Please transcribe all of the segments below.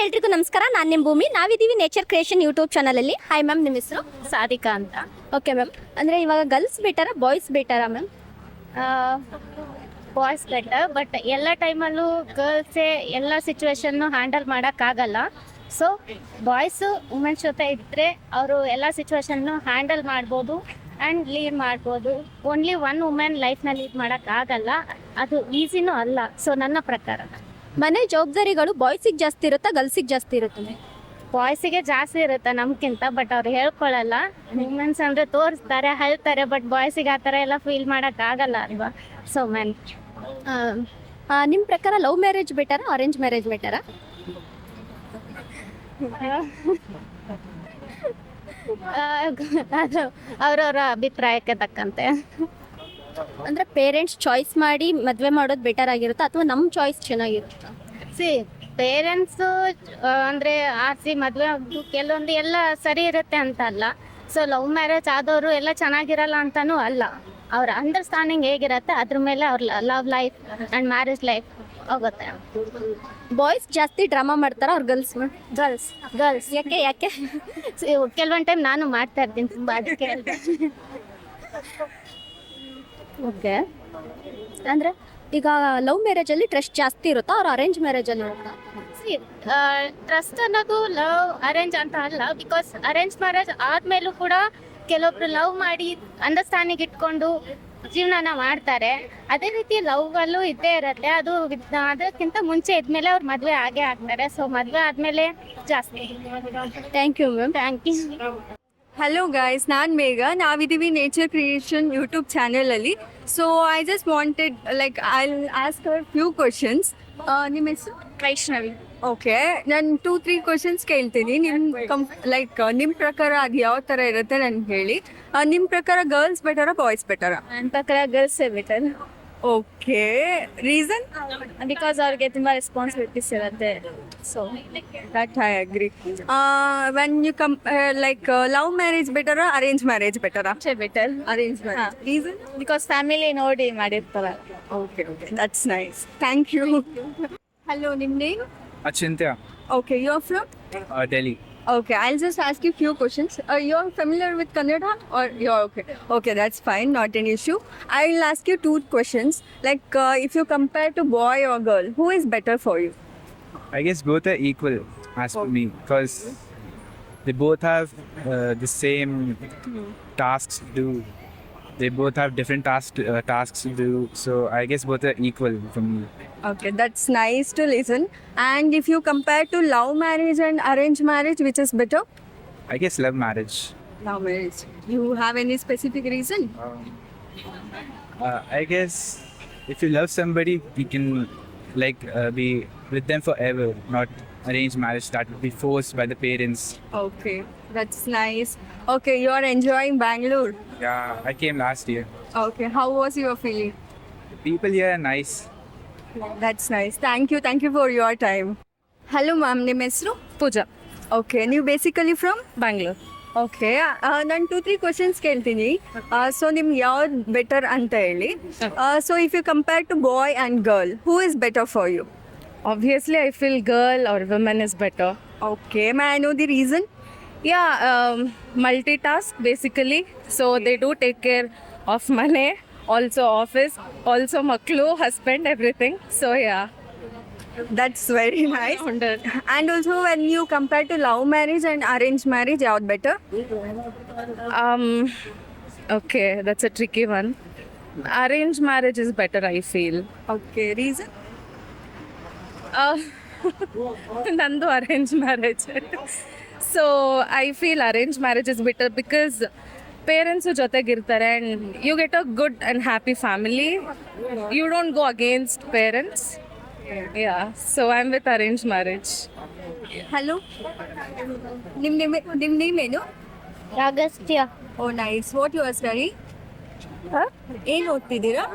ಎಲ್ರಿಗೂ ನಮಸ್ಕಾರ. ನಾನು ನಿಮ್ಮ ಭೂಮಿ. ನಾವಿದ್ದೀವಿ ನೇಚರ್ ಕ್ರಿಯೇಷನ್ ಯೂಟ್ಯೂಬ್ ಚಾನಲಲ್ಲಿ. ಹಾಯ್ ಮ್ಯಾಮ್, ನಿಮ್ಮ ಹೆಸರು? ಸಾಧಿಕಾ ಅಂತ. ಓಕೆ ಮ್ಯಾಮ್, ಅಂದರೆ ಇವಾಗ ಗರ್ಲ್ಸ್ ಬೆಟರಾ ಬಾಯ್ಸ್ ಬೆಟರಾ ಮ್ಯಾಮ್? ಬಾಯ್ಸ್ ಬೆಟರ್, ಬಟ್ ಎಲ್ಲ ಟೈಮಲ್ಲೂ ಗರ್ಲ್ಸೇ ಎಲ್ಲ ಸಿಚುವೇಶನ್ನು ಹ್ಯಾಂಡಲ್ ಮಾಡೋಕ್ಕಾಗಲ್ಲ. ಸೊ ಬಾಯ್ಸು ವುಮೆನ್ಸ್ ಜೊತೆ ಇದ್ದರೆ ಅವರು ಎಲ್ಲ ಸಿಚುವೇಶನ್ನು ಹ್ಯಾಂಡಲ್ ಮಾಡ್ಬೋದು ಆ್ಯಂಡ್ ಲೀಡ್ ಮಾಡ್ಬೋದು. ಓನ್ಲಿ ಒನ್ ವುಮೆನ್ ಲೈಫ್ನ ಲೀಡ್ ಮಾಡೋಕ್ಕಾಗಲ್ಲ, ಅದು ಈಸಿನೂ ಅಲ್ಲ. ಸೊ ನನ್ನ ಪ್ರಕಾರ ಮನೆ ಜವಾಬ್ದಾರಿಗಳು ಬಾಯ್ಸಿಗೆ ಜಾಸ್ತಿ ಇರುತ್ತಾ ಗರ್ಲ್ಸಿಗೆ ಜಾಸ್ತಿ ಇರುತ್ತೆ? ಬಾಯ್ಸಿಗೆ ಜಾಸ್ತಿ ಇರುತ್ತೆ ನಮ್ಗಿಂತ, ಬಟ್ ಅವ್ರು ಹೇಳ್ಕೊಳ್ಳಲ್ಲ. ವುಮೆನ್ಸ್ ಅಂದರೆ ತೋರಿಸ್ತಾರೆ, ಹೇಳ್ತಾರೆ, ಬಟ್ ಬಾಯ್ಸಿಗೆ ಆ ಥರ ಎಲ್ಲ ಫೀಲ್ ಮಾಡೋಕ್ಕಾಗಲ್ಲ ಅಲ್ವಾ. So men. ನಿಮ್ಮ ಪ್ರಕಾರ ಲವ್ ಮ್ಯಾರೇಜ್ ಬೆಟರಾ ಅರೇಂಜ್ ಮ್ಯಾರೇಜ್ ಬೆಟರಾ? ಅದು ಅವ್ರವ್ರ ಅಭಿಪ್ರಾಯಕ್ಕೆ ತಕ್ಕಂತೆ. ಅಂದರೆ ಪೇರೆಂಟ್ಸ್ ಚಾಯ್ಸ್ ಮಾಡಿ ಮದುವೆ ಮಾಡೋದು ಬೆಟರ್ ಆಗಿರುತ್ತಾ ಅಥವಾ ನಮ್ಮ ಚಾಯ್ಸ್ ಚೆನ್ನಾಗಿರುತ್ತಾ? ಪೇರೆಂಟ್ಸು ಅಂದರೆ ಆರ್ಸಿ ಮದುವೆ ಆಗೋದು ಕೆಲವೊಂದು ಎಲ್ಲ ಸರಿ ಇರುತ್ತೆ ಅಂತ ಅಲ್ಲ. ಸೊ ಲವ್ ಮ್ಯಾರೇಜ್ ಆದವರು ಎಲ್ಲ ಚೆನ್ನಾಗಿರಲ್ಲ ಅಂತಲೂ ಅಲ್ಲ. ಅವ್ರ ಅಂಡರ್ಸ್ಟ್ಯಾಂಡಿಂಗ್ ಹೇಗಿರುತ್ತೆ ಅದ್ರ ಮೇಲೆ ಅವ್ರ love life and marriage life ಹೋಗುತ್ತೆ. ಬಾಯ್ಸ್ ಜಾಸ್ತಿ ಡ್ರಾಮಾ ಮಾಡ್ತಾರಾ ಅವ್ರು ಗರ್ಲ್ಸ್? ಗರ್ಲ್ಸ್ ಯಾಕೆ? ಕೆಲವೊಂದು ಟೈಮ್ ನಾನು ಮಾಡ್ತಾ ಇರ್ತೀನಿ ತುಂಬ, ಅದಕ್ಕೆ. ಓಕೆ, ಅಂದರೆ ಈಗ ಲವ್ ಮ್ಯಾರೇಜಲ್ಲಿ ಟ್ರಸ್ಟ್ ಜಾಸ್ತಿ ಇರುತ್ತಾ ಅವ್ರು ಅರೇಂಜ್ ಮ್ಯಾರೇಜಲ್ಲಿ ಇರುತ್ತಾ? ಟ್ರಸ್ಟ್ ಅನ್ನೋದು ಲವ್ ಅರೇಂಜ್ ಅಂತ ಅಲ್ಲ. ಬಿಕಾಸ್ ಅರೇಂಜ್ ಮ್ಯಾರೇಜ್ ಆದಮೇಲೂ ಕೂಡ ಕೆಲವೊಬ್ರು ಲವ್ ಮಾಡಿ ಅಂಡರ್ಸ್ಟ್ಯಾಂಡಿಂಗ್ ಇಟ್ಕೊಂಡು ಜೀವನನ ಮಾಡ್ತಾರೆ. ಅದೇ ರೀತಿ ಲವ್ಗಳೂ ಇದ್ದೇ ಇರುತ್ತೆ. ಅದು ಅದಕ್ಕಿಂತ ಮುಂಚೆ ಇದ್ಮೇಲೆ ಅವ್ರು ಮದುವೆ ಆಗೇ ಆಗ್ತಾರೆ. ಸೊ ಮದುವೆ ಆದಮೇಲೆ ಜಾಸ್ತಿ. Thank you ma'am. Thank you. Hello guys, ನಾನು ಮೇಘ. ನಾವಿದ್ದೀವಿ ನೇಚರ್ ಕ್ರಿಯೇಷನ್ ಯೂಟ್ಯೂಬ್ ಚಾನಲಲ್ಲಿ. So I just wanted I ask hour few questions. ನಿಮ್ಮ ಹೆಸರು? ವೈಷ್ಣವಿ. ಓಕೆ, ನಾನು 2-3 ಕ್ವಶನ್ಸ್ ಕೇಳ್ತೀನಿ. ನಿಮ್ಮ ಪ್ರಕಾರ ಅದು ಯಾವ ಥರ ಇರುತ್ತೆ ನನಗೆ ಹೇಳಿ. ನಿಮ್ಮ ಪ್ರಕಾರ ಗರ್ಲ್ಸ್ ಬೆಟರಾ ಬಾಯ್ಸ್ ಬೆಟರಾ? ನನ್ನ ಪ್ರಕಾರ ಗರ್ಲ್ಸೇ ಬೆಟರ್. Okay, reason? ಬಿಕಾಸ್ ಅವ್ರಿಗೆ ತುಂಬ ರೆಸ್ಪಾನ್ಸಿಬಿಲಿಟೀಸ್ ಇರುತ್ತೆ. So that I agree. When you love marriage ಬೆಟರಾ ಅರೇಂಜ್ ಮ್ಯಾರೇಜ್ ಬೆಟರಾ? Better. Arrange marriage. Reason? Because family ನೋಡಿ ಮಾಡಿರ್ತಾರೆ. Okay, that's nice. Thank you. Hello, ನಿಮ್ಮ name? Achintya, Okay, you're from? Delhi. Okay, I'll just ask you few questions. You're familiar with Kannada or you're okay? Okay, that's fine, not an issue. I'll ask you 2 questions. If you compare to boy or girl, who is better for you? I guess both are equal as for me because they both have the same tasks to do. They both have different tasks to do. So I guess both are equal for me. Okay, that's nice to listen. And if you compare to love marriage and arranged marriage, which is better? I guess love marriage. Love marriage. You have any specific reason? I guess if you love somebody, you can be with them forever. Not arranged marriage that would be forced by the parents. Okay, that's nice. Okay, you are enjoying Bangalore. Yeah, I came last year. Okay, how was your feeling? The people here are nice. That's nice. Thank you for your time. Hello ma'am, ನಿಮ್ಮ ಹೆಸರು? ಪೂಜಾ. Okay, ನೀವು basically from? Bangalore. Okay, ನಾನು 2-3 questions ಕೇಳ್ತೀನಿ. So ನಿಮ್ಗೆ ಯಾವ್ದು better ಅಂತ ಹೇಳಿ. So if you compare to boy and girl, who is better for you? Obviously, I feel girl or woman is better. Okay, may I know the reason? Yeah, multitask basically. So they do take care of money, also office, also maklu, husband, everything. So yeah. That's very nice. And also when you compare to love marriage and arranged marriage, ಯಾವ್ದು better? Okay, that's a tricky one. Arranged marriage is better, I feel. Okay, reason? Nandu arranged marriage. So I feel arranged marriage is better because parents ಜೊತೆಗಿರ್ತಾರೆ and you get a good and happy family. You don't go against parents. Yeah, so I'm with arranged marriage. Hello, ನಿಮ್ಮ name ಏನು? Agastya. Oh nice. What you are study? ಏನು ಓದ್ತಿದ್ದೀರಾ?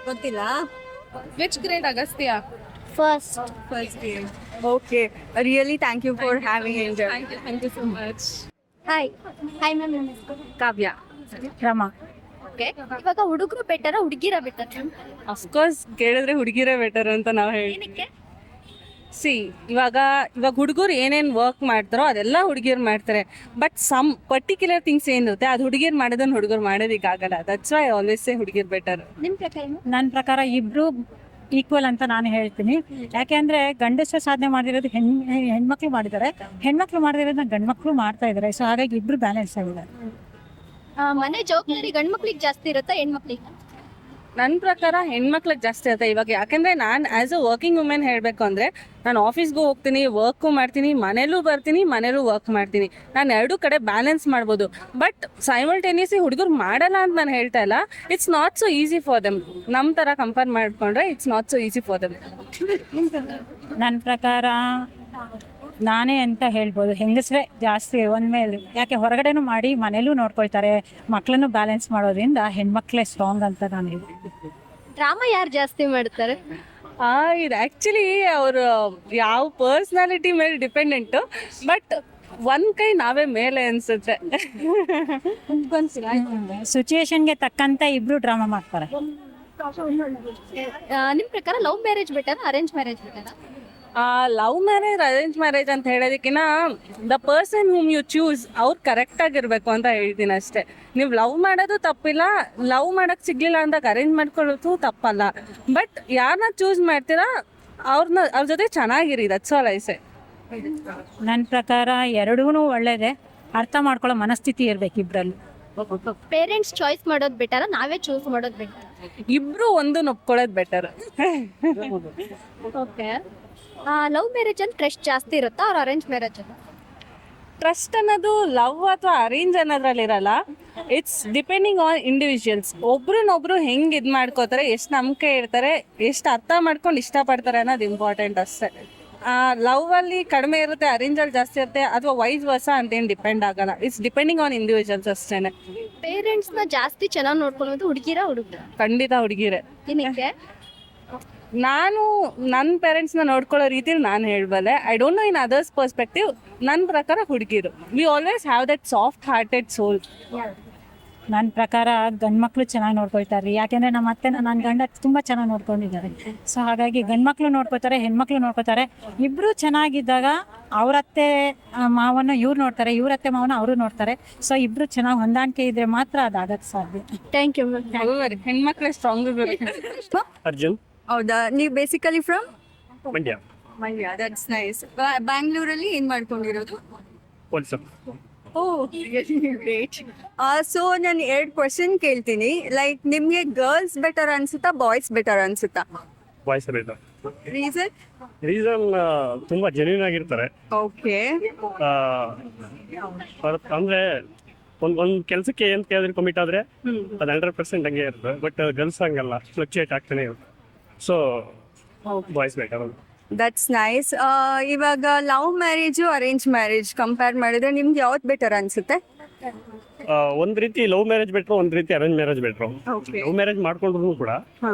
ಗೊತ್ತಿಲ್ಲ. Which grade, Agastya? First year. Okay, really thank you for having it. Thank you so much. Hi ma'am, ನಿಮ್ಮ ಹೆಸರು? ಕಾವ್ಯ. Rama. Okay, ಇವಾಗ ಹುಡುಗರು ಬೆಟರಾ ಹುಡುಗಿರ better? Of course ಕೇಳಿದ್ರೆ ಹುಡುಗಿರೇ ಬೆಟರ್ ಅಂತ ನಾವು ಹೇಳಿ. ಏನಕ್ಕೆ? ಸಿ ಇವಾಗ ಹುಡುಗರು ಏನೇನು ವರ್ಕ್ ಮಾಡ್ತಾರೋ ಅದೆಲ್ಲ ಹುಡುಗಿಯರು ಮಾಡ್ತಾರೆ. ಬಟ್ ಸಮ್ ಪರ್ಟಿಕ್ಯುಲರ್ ಥಿಂಗ್ಸ್ ಏನಿರುತ್ತೆ ಅದು ಹುಡುಗಿಯರು ಮಾಡೋದನ್ನ ಹುಡುಗರು ಮಾಡೋದಕ್ಕಾಗಲ್ಲ. ದಟ್ಸ್ ವೈ ಆಲ್ವೇಸ್ ಸೇ ಹುಡುಗಿಯರು ಬೆಟರ್. ನಿಮ್ಮ ಪ್ರಕಾರ ನನ್ನ ಪ್ರಕಾರ ಇಬ್ರು ಈಕ್ವಲ್ ಅಂತ ನಾನು ಹೇಳ್ತೀನಿ. ಯಾಕೆಂದ್ರೆ ಗಂಡಸರು ಸಾಧನೆ ಮಾಡಿರೋದು ಹೆಣ್ಮಕ್ಳು ಮಾಡಿದ್ದಾರೆ, ಹೆಣ್ಮಕ್ಳು ಮಾಡದಿರೋದನ್ನ ಗಂಡು ಮಕ್ಳು ಮಾಡ್ತಾ ಇದ್ದಾರೆ. ಸೊ ಹಾಗಾಗಿ ಇಬ್ರು ಬ್ಯಾಲೆನ್ಸ್ ಆಗಿದ್ದಾರೆ. ಮನೆ ಜವಾಬ್ದಾರಿ ಗಂಡ್ ಮಕ್ಳಿಗೆ ಜಾಸ್ತಿ ಇರುತ್ತಾ ಹೆಣ್ಮಕ್ಳಿಗೆ? ನನ್ನ ಪ್ರಕಾರ ಹೆಣ್ಮಕ್ಳಿಗೆ ಜಾಸ್ತಿ ಆಯ್ತಾ ಇವಾಗ. ಯಾಕಂದ್ರೆ ನಾನು ಆಸ್ ಅ ವರ್ಕಿಂಗ್ ವುಮೆನ್ ಹೇಳಬೇಕು ಅಂದರೆ ನಾನು ಆಫೀಸ್ಗೂ ಹೋಗ್ತೀನಿ, ವರ್ಕು ಮಾಡ್ತೀನಿ, ಮನೇಲೂ ಬರ್ತೀನಿ, ಮನೇಲೂ ವರ್ಕ್ ಮಾಡ್ತೀನಿ. ನಾನು ಎರಡೂ ಕಡೆ ಬ್ಯಾಲೆನ್ಸ್ ಮಾಡ್ಬೋದು. ಬಟ್ ಸೈಮಲ್ಟೇನಿಯಸ್ಲಿ ಹುಡುಗರು ಮಾಡಲ್ಲ ಅಂತ ನಾನು ಹೇಳ್ತಾ ಇಲ್ಲ. It's not so easy for them. ನಮ್ಮ ಥರ ಕಂಪೇರ್ ಮಾಡಿಕೊಂಡ್ರೆ it's not so easy for them. ನನ್ನ ಪ್ರಕಾರ ನಾನೇ ಅಂತ ಹೇಳ್ಬೋದು, ಹೆಂಗಸ್ರೆ ಜಾಸ್ತಿ ಒಂದ್ಮೇಲೆ. ಯಾಕೆ ಹೊರಗಡೆನೂ ಮಾಡಿ ಮನೇಲೂ ನೋಡ್ಕೊಳ್ತಾರೆ, ಮಕ್ಕಳನ್ನು ಬ್ಯಾಲೆನ್ಸ್ ಮಾಡೋದ್ರಿಂದ ಹೆಣ್ಮಕ್ಳೇ ಸ್ಟ್ರಾಂಗ್ ಅಂತ ನಾನು ಹೇಳ್ತೀನಿ. ಡ್ರಾಮಾ ಯಾರು ಜಾಸ್ತಿ ಮಾಡ್ತಾರೆ? ಇದು ಆ್ಯಕ್ಚುಲಿ ಅವರು ಯಾವ ಪರ್ಸ್ನಾಲಿಟಿ ಮೇಲೆ ಡಿಪೆಂಡೆಂಟು. ಬಟ್ ಒಂದ್ ಕೈ ನಾವೇ ಮೇಲೆ ಅನ್ಸುತ್ತೆ. ಸಿಚುಯೇಷನ್ಗೆ ತಕ್ಕಂತೆ ಇಬ್ರು ಡ್ರಾಮಾ ಮಾಡ್ತಾರೆ. ನಿಮ್ಮ ಪ್ರಕಾರ love marriage better, arrange marriage better? Love marriage, arrange marriage ಅಂತ ಹೇಳೋದಕ್ಕಿಂತ the person whom you choose ಅವ್ರು ಕರೆಕ್ಟಾಗಿರ್ಬೇಕು ಅಂತ ಹೇಳ್ತೀನಿ ಅಷ್ಟೇ. ನೀವು ಲವ್ ಮಾಡೋದು ತಪ್ಪಿಲ್ಲ, ಲವ್ ಮಾಡೋಕ್ಕೆ ಸಿಗ್ಲಿಲ್ಲ ಅಂದಾಗ ಅರೇಂಜ್ ಮಾಡ್ಕೊಳ್ಳೋದು ತಪ್ಪಲ್ಲ. ಬಟ್ ಯಾರನ್ನ ಚೂಸ್ ಮಾಡ್ತೀರಾ ಅವ್ರ ಜೊತೆ ಚೆನ್ನಾಗಿರಿ. That's all I say. ನನ್ನ ಪ್ರಕಾರ ಎರಡೂ ಒಳ್ಳೇದೇ, ಅರ್ಥ ಮಾಡ್ಕೊಳ್ಳೋ ಮನಸ್ಥಿತಿ ಇರ್ಬೇಕು ಇಬ್ರಲ್ಲಿ. ಪೇರೆಂಟ್ಸ್ ಚಾಯ್ಸ್ ಮಾಡೋದು ಬೆಟರ, ನಾವೇ ಚೂಸ್ ಮಾಡೋದು ಬೆಟರ್? ಇಬ್ರು ಒಂದು ಒಪ್ಕೊಳ್ಳೋದು ಬೆಟರ್. ಓಕೆ. ಲವ್ ಮ್ಯಾರೇಜ್ ಅಲ್ಲಿ ಟ್ರಸ್ಟ್ ಜಾಸ್ತಿ ಇರುತ್ತಾ ಅವ್ರ ಅರೇಂಜ್ ಮ್ಯಾರೇಜ್ ಅಲ್ಲಿ? ಟ್ರಸ್ಟ್ ಅನ್ನೋದು ಲವ್ ಅಥವಾ ಅರೇಂಜ್ ಅನ್ನೋದ್ರಲ್ಲಿ ಇರಲ್ಲ. It's depending on individuals. ಒಬ್ರನ್ನೊಬ್ರು ಹೆಂಗೆ ಇದು ಮಾಡ್ಕೋತಾರೆ, ಎಷ್ಟು ನಂಬಿಕೆ ಇರ್ತಾರೆ, ಎಷ್ಟು ಅರ್ಥ ಮಾಡ್ಕೊಂಡು ಇಷ್ಟಪಡ್ತಾರೆ ಅನ್ನೋದು ಇಂಪಾರ್ಟೆಂಟ್ ಅಷ್ಟೇ. ಲವ್ ಅಲ್ಲಿ ಕಡಿಮೆ ಇರುತ್ತೆ, ಅರೇಂಜ್ ಅಲ್ಲಿ ಜಾಸ್ತಿ ಇರುತ್ತೆ, ಅಥವಾ ವೈಸ್ ವರ್ಸ ಅಂತೇನು ಡಿಪೆಂಡ್ ಆಗಲ್ಲ. ಇಟ್ಸ್ ಡಿಪೆಂಡಿಂಗ್ ಆನ್ ಇಂಡಿವಿಜುವಲ್ಸ್ ಅಷ್ಟೇನೆ. ಪೇರೆಂಟ್ಸ್ ನ ಜಾಸ್ತಿ ಚೆನ್ನಾಗಿ ನೋಡ್ಕೊಳ್ಳೋದು ಹುಡುಗರ? ಖಂಡಿತ ಹುಡುಗಿರೆ. ಏನಕ್ಕೆ? ನಾನು ನನ್ನ ಪೇರೆಂಟ್ಸ್ನ ನೋಡ್ಕೊಳ್ಳೋ ರೀತಿಲಿ ನಾನು ಹೇಳಬಲ್ಲೆ. I don't know in others perspective. ನನ್ನ ಪ್ರಕಾರ ಹುಡುಗಿರು we always have that soft hearted soul. ನನ್ನ ಪ್ರಕಾರ ಗಂಡು ಮಕ್ಕಳು ಚೆನ್ನಾಗಿ ನೋಡ್ಕೊಳ್ತಾರೆ. ಯಾಕೆಂದರೆ ನಮ್ಮ ಅತ್ತೆ ನನ್ನ ಗಂಡ ತುಂಬ ಚೆನ್ನಾಗಿ ನೋಡ್ಕೊಂಡಿದ್ದಾರೆ. ಸೊ ಹಾಗಾಗಿ ಗಂಡು ಮಕ್ಕಳು ನೋಡ್ಕೋತಾರೆ, ಹೆಣ್ಮಕ್ಳು ನೋಡ್ಕೋತಾರೆ. ಇಬ್ಬರು ಚೆನ್ನಾಗಿದ್ದಾಗ ಅವರತ್ತೆ ಮಾವನ್ನ ಇವ್ರು ನೋಡ್ತಾರೆ, ಇವರತ್ತೆ ಮಾವನ್ನ ಅವರು ನೋಡ್ತಾರೆ. ಸೊ ಇಬ್ಬರು ಚೆನ್ನಾಗಿ ಹೊಂದಾಣಿಕೆ ಇದ್ರೆ ಮಾತ್ರ ಅದಾಗಕ್ಕೆ ಸಾಧ್ಯ. Thank you. ಹೆಣ್ಮಕ್ಳು ಸ್ಟ್ರಾಂಗ್. ಅರ್ಜುನ್. ಹೌದಾ? ನೀವು basically from Mandya. Mandya. That's nice. ಬ್ಯಾಂಗ್ಳೂರಲ್ಲಿ ಏನು ಮಾಡ್ಕೊಂಡಿರೋದು? ಪೊಲೀಸ್. ಓ, ಗ್ರೇಟ್. ಸೊ ನಾನು 2 ಕ್ವಶನ್ ಕೇಳ್ತೀನಿ. ಲೈಕ್ ನಿಮಗೆ ಗರ್ಲ್ಸ್ ಬೆಟರ್ ಅನ್ಸುತ್ತಾ, ಬಾಯ್ಸ್ ಬೆಟರ್ ಅನ್ಸುತ್ತಾ? ಬಾಯ್ಸ್ ಬೇಡ. ರೀಸನ್? ರೀಸನ್ ತುಂಬಾ ಜೆನ್ಯೂನ್ ಆಗಿರ್ತಾರೆ. ಓಕೆ. ಅಂದ್ರೆ ಒಂದ್ ಕೆಲಸಕ್ಕೆ ಏನ್ ಕೇಳಿದ್ರೆ ಕಮಿಟ್ ಆದ್ರೆ ಅದು 100% ಹಂಗೆ ಇರುತ್ತೆ. ಬಟ್ ಗರ್ಲ್ಸ್ ಹಂಗಲ್ಲ, ಫ್ಲಕ್ಚುಯೇಟ್ ಆಗ್ತಾನೆ ಇರುತ್ತೆ. So boys better. That's nice. ಇವಾಗ love marriage arrange marriage compare ಮಾಡಿದ್ರೆ ನಿಮ್ಗೆ ಯಾವ್ದು ಬೆಟರ್ ಅನ್ಸುತ್ತೆ? ಒಂದ್ ರೀತಿ ಲವ್ ಮ್ಯಾರೇಜ್ ಬೆಟ್ರು, ಒಂದ್ ರೀತಿ arrange marriage better. Okay. Love marriage ಮಾಡ್ಕೊಂಡ್ರು ಕೂಡ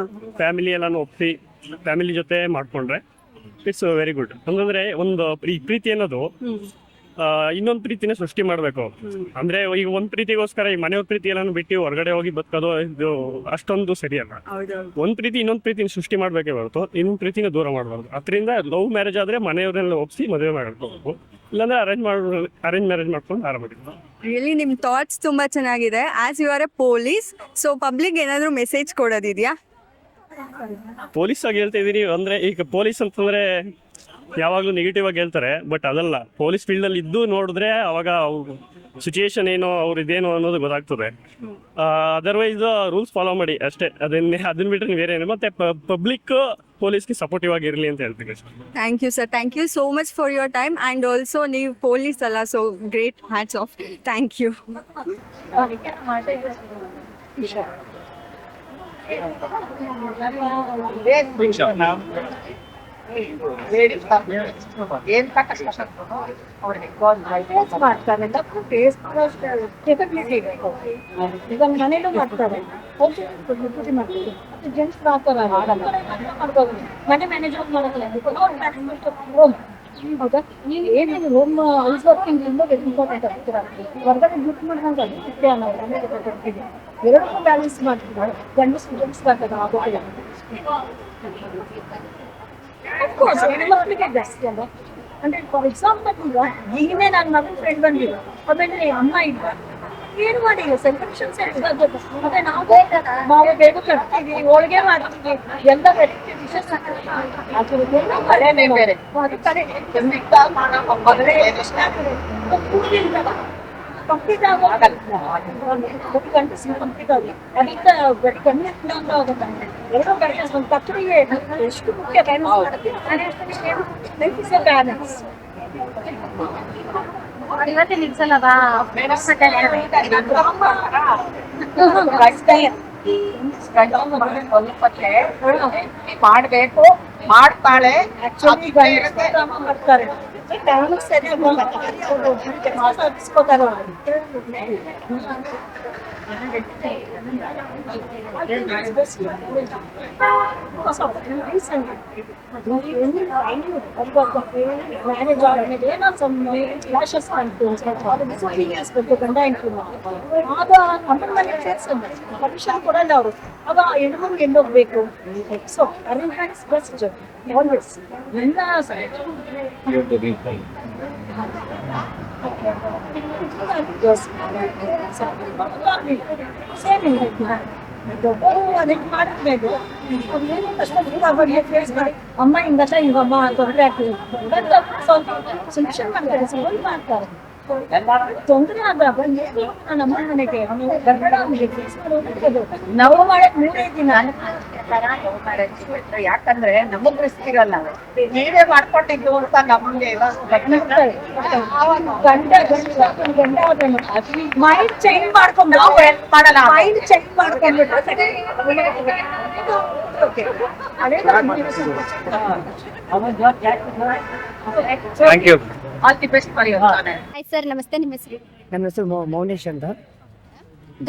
ಫ್ಯಾಮಿಲಿ ಎಲ್ಲಾನು ಒಪ್ಸಿ ಫ್ಯಾಮಿಲಿ ಜೊತೆ ಮಾಡ್ಕೊಂಡ್ರೆ ಇಟ್ಸ್ ವೆರಿ ಗುಡ್. ಹಂಗಂದ್ರೆ ಒಂದು ಪ್ರೀತಿ ಅನ್ನೋದು ಇನ್ನೊಂದು ಪ್ರೀತಿನ ಸೃಷ್ಟಿ ಮಾಡ್ಬೇಕು. ಅಂದ್ರೆ ಈಗ ಒಂದ್ ಪ್ರೀತಿಗೋಸ್ಕರ ಈ ಮನೆಯವ್ರ ಪ್ರೀತಿ ಎಲ್ಲಾನು ಬಿಟ್ಟು ಹೊರಗಡೆ ಹೋಗಿ ಬದುಕೋದು ಇದು ಅಷ್ಟೊಂದು ಸರಿಯಲ್ಲ. ಒಂದ್ ಪ್ರೀತಿ ಇನ್ನೊಂದ್ ಪ್ರೀತಿನ ಸೃಷ್ಟಿ ಮಾಡ್ಬೇಕೇ ಹೊರತು ಇನ್ನೊಂದ್ ಪ್ರೀತಿನ ದೂರ ಮಾಡಬಾರ್ದು. ಅದರಿಂದ ಲವ್ ಮ್ಯಾರೇಜ್ ಆದ್ರೆ ಮನೆಯವ್ರನ್ನೆಲ್ಲ ಒಪ್ಸಿ ಮದುವೆ ಮಾಡ್ಕೋಬೇಕು, ಇಲ್ಲಾಂದ್ರೆ ಅರೇಂಜ್ ಮ್ಯಾರೇಜ್ ಮಾಡ್ಕೊಂಡು ಆರಾಮಾಗಿರ್ಬೇಕು. ರಿಯಲಿ ನಿಮ್ಮ ಥಾಟ್ಸ್ ತುಂಬಾ ಚೆನ್ನಾಗಿದೆ. As you are a police, so public ಏನಾದರೂ ಮೆಸೇಜ್ ಕೊಡೋದಿದೆಯಾ? ಪೊಲೀಸ್ ಆಗಿ ಹೇಳ್ತಾ ಇದೀನಿ ಅಂದ್ರೆ ಈಗ ಪೊಲೀಸ್ ಅಂತಂದ್ರೆ ಯಾವಾಗಲೂ ನೆಗೆಟಿವ್ ಆಗಿ ಹೇಳ್ತಾರೆ. ಬಟ್ ಅದಲ್ಲ, ಪೊಲೀಸ್ ಫೀಲ್ಡ್ ಅಲ್ಲಿ ಇದ್ದು ನೋಡಿದ್ರೆ ಅವಾಗ ಸಿಚುಯೇಷನ್ ಏನೋ ಅವ್ರ ಇದೇನೋ ಅನ್ನೋದು ಗೊತ್ತಾಗ್ತದೆ. ಅದರ್ವೈಸ್ ರೂಲ್ಸ್ ಫಾಲೋ ಮಾಡಿ ಅಷ್ಟೇ. ಅದನ್ನ ಬಿಟ್ಟರೆ ಬೇರೆ ಏನು. ಮತ್ತೆ ಪಬ್ಲಿಕ್ ಪೊಲೀಸ್ಗೆ ಸಪೋರ್ಟಿವ್ ಆಗಿರಲಿ ಅಂತ ಹೇಳ್ತೀನಿ. Thank you sir. Thank you so much for your time. And also ನೀವು ಪೊಲೀಸ್ ಅಲ್ಲ, so great, hats off. Thank you. ಮನೇಲೂ ಮಾಡ್ತಾರೆ, ಜೆಂಟ್ಸ್ ಮನೆ ಮ್ಯಾನೇಜರ್ ಮಾಡಲ್ಲ. ಹೌದಾ? ನೀವು ಏನೇನು ಹೋಮ್ ಹೌಸ್ ವರ್ಕಿಂಗ್ ಇಂಪಾರ್ಟೆಂಟ್ ಆಗ್ತೀರಾ, ಹೊರಗಡೆ ದುಡ್ಡು ಮಾಡ್ದಂಗೆ ಎರಡಕ್ಕೂ ಬ್ಯಾಲೆನ್ಸ್ ಮಾಡ್ತೀರಾ. ಗಂಡಸ್ ಜೆಂಟ್ಸ್ ಬರ್ತದೆ ಆಗೋದಿಲ್ಲ. ಅಫ್ಕೋರ್ಸ್ ಹೆಣ್ಮಕ್ಳಿಗೆ ಜಾಸ್ತಿ ಅಲ್ಲ. ಅಂದ್ರೆ ಫಾರ್ ಎಕ್ಸಾಂಪಲ್ ಈಗನೇ ನನ್ನ ಮಗನ ಫ್ರೆಂಡ್ ಬಂದಿರೋ ಆಮೇಲೆ ಅಮ್ಮ ಇಲ್ಲ ಏನು ಮಾಡಿಲ್ಲ ಸೆಲೆಬ್ರೇಷನ್ಸ್ ಮತ್ತೆ ನಾವು ಬೇಗ ಕಟ್ತೀವಿ, ಹೋಳಿಗೆ ಮಾಡ್ತೀವಿ, ಎಲ್ಲ ವೆರೈಟಿ ಡಿಶಸ್ ಬೇರೆ ಕಂಪ್ಲೀಟ್ ಆಗಲ್ಲ. 1 ಗಂಟೆ ಕಂಪ್ಲೀಟ್ ಆಗಿ ಅದರಿಂದ ಕಮ್ಮಿ ಆಗುತ್ತೆ. 2 ಗಂಟೆ ಒಂದು ಕತ್ತರಿಗೆ ಎಷ್ಟು ಮುಖ್ಯ ಬ್ಯಾಲೆನ್ಸ್. ಇವತ್ತೇ ನಿಲ್ಸಲ್ಲವಾ ಮಾಡ್ಬೇಕು, ಮಾಡ್ತಾಳೆ ಮಾಡ್ತಾರೆ ಸರಿಯಾಗಿ ಮಾತಾಡಿಸ್ಕೋತಾರೆ. ಮ್ಯಾರೇಜ್ ಆದ್ಮೇಲೆ ಕ್ಲಾಶಸ್ ಬಂತು, ಗಂಡ ಹೆಂಡತಿ ಆಗ ಅಮ್ಮನ ಮನೆಗೆ ಸೇರ್ಸಲ್ಲ, ಪರ್ಮಿಷನ್ ಕೊಡಲ್ಲ ಅವರು. ಆಗ ಹೆಣ್ಮಗು ಎಲ್ಲೋಗ್ಬೇಕು. So arrangement is best always. ಎಲ್ಲ ಅದಕ್ಕೆ ಮಾಡಿದ್ಮೇಲೆ ಅಮ್ಮ ಹಿಂಗಲ್ಲ ಇವಮ್ಮ ತೊಂದರೆ ಆಗ್ತದೆ ಸೊಲ್ಯೂಷನ್ ಮಾಡ್ತಾರೆ, ಸಾಲ್ವ್ ಮಾಡ್ತಾರೆ. ತೊಂದರೆ ಆದಾಗ ನಮ್ಮ ಮನೆಗೆ ನಾವು ಮಾಡಕ್ 3 ದಿನ ಯಾಕಂದ್ರೆ ನಮಗ್ ರಿಸ್ಕ್ ಇರಲ್ಲ, ನೀವೇ ಮಾಡ್ಕೊಂಡಿದ್ದು ಅಂತ ನಮ್ಗೆ ಗಂಡ ಮೈಂಡ್ ಚೇಂಜ್ ಮಾಡ್ಕೊಂಡು ನಾವು ಹೆಲ್ಪ್ ಮಾಡಲ್ಲ, ಮೈಂಡ್ ಚೇಂಜ್ ಮಾಡ್ಕೊಂಡ್ಬಿಟ್ರೆ thank you. All the best for your channel. Hi sir, ನಮಸ್ತೆ. ನಿಮ್ಮ ಹೆಸರು? ನನ್ನ ಹೆಸರು ಮೌನೇಶ್ ಅಂತ.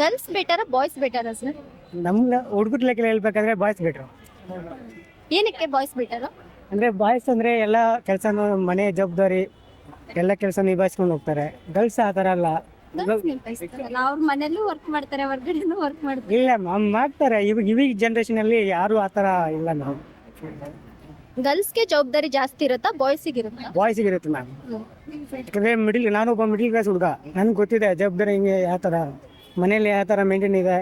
ಗರ್ಲ್ಸ್ ಬೆಟರಾ ಬಾಯ್ಸ್ ಬೆಟರಾ ಸರ್? ನಮ್ಮ ಹುಡುಗರ ಲೆಕ್ಕ ಹೇಳ್ಬೇಕಂದ್ರೆ ಬಾಯ್ಸ್ ಬೆಟ್ರು. ಏನಕ್ಕೆ ಬಾಯ್ಸ್ ಬೆಟರು? ಅಂದರೆ ಬಾಯ್ಸ್ ಅಂದರೆ ಎಲ್ಲ ಕೆಲಸನೂ ಮನೆ ಜವಾಬ್ದಾರಿ ಎಲ್ಲ ಕೆಲಸ ನಿಭಾಯಿಸ್ಕೊಂಡು ಹೋಗ್ತಾರೆ. ಗರ್ಲ್ಸ್ ಆ ಥರ ಅಲ್ಲ. ಅವ್ರ ಮನೆಯಲ್ಲೂ ವರ್ಕ್ ಮಾಡ್ತಾರೆ, ಹೊರಗಡೆನೂ ವರ್ಕ್ ಮಾಡ್ತಾರೆ. ಇಲ್ಲ ಮಾಡ್ತಾರೆ. ಇವಾಗ ಜನ್ರೇಷನಲ್ಲಿ ಯಾರು ಆ ಥರ ಇಲ್ಲ. ನಾವು ಗರ್ಲ್ಸ್ಗೆ ಜವಾಬ್ದಾರಿ ಜಾಸ್ತಿ ಇರುತ್ತಾ ಬಾಯ್ಸಿಗೆ ಇರುತ್ತಾ? ಬಾಯ್ಸಿಗೆ ಇರುತ್ತೆ ಮ್ಯಾಮ್. ಯಾಕಂದರೆ ನಾನೊಬ್ಬ ಮಿಡಿಲ್ ಕ್ಲಾಸ್ ಹುಡುಗ, ನನಗೆ ಗೊತ್ತಿದೆ ಜವಾಬ್ದಾರಿ ಹಿಂಗೆ ಯಾವ ಥರ ಮನೇಲಿ ಯಾವ ಥರ ಮೇಂಟೈನ್ ಇದೆ,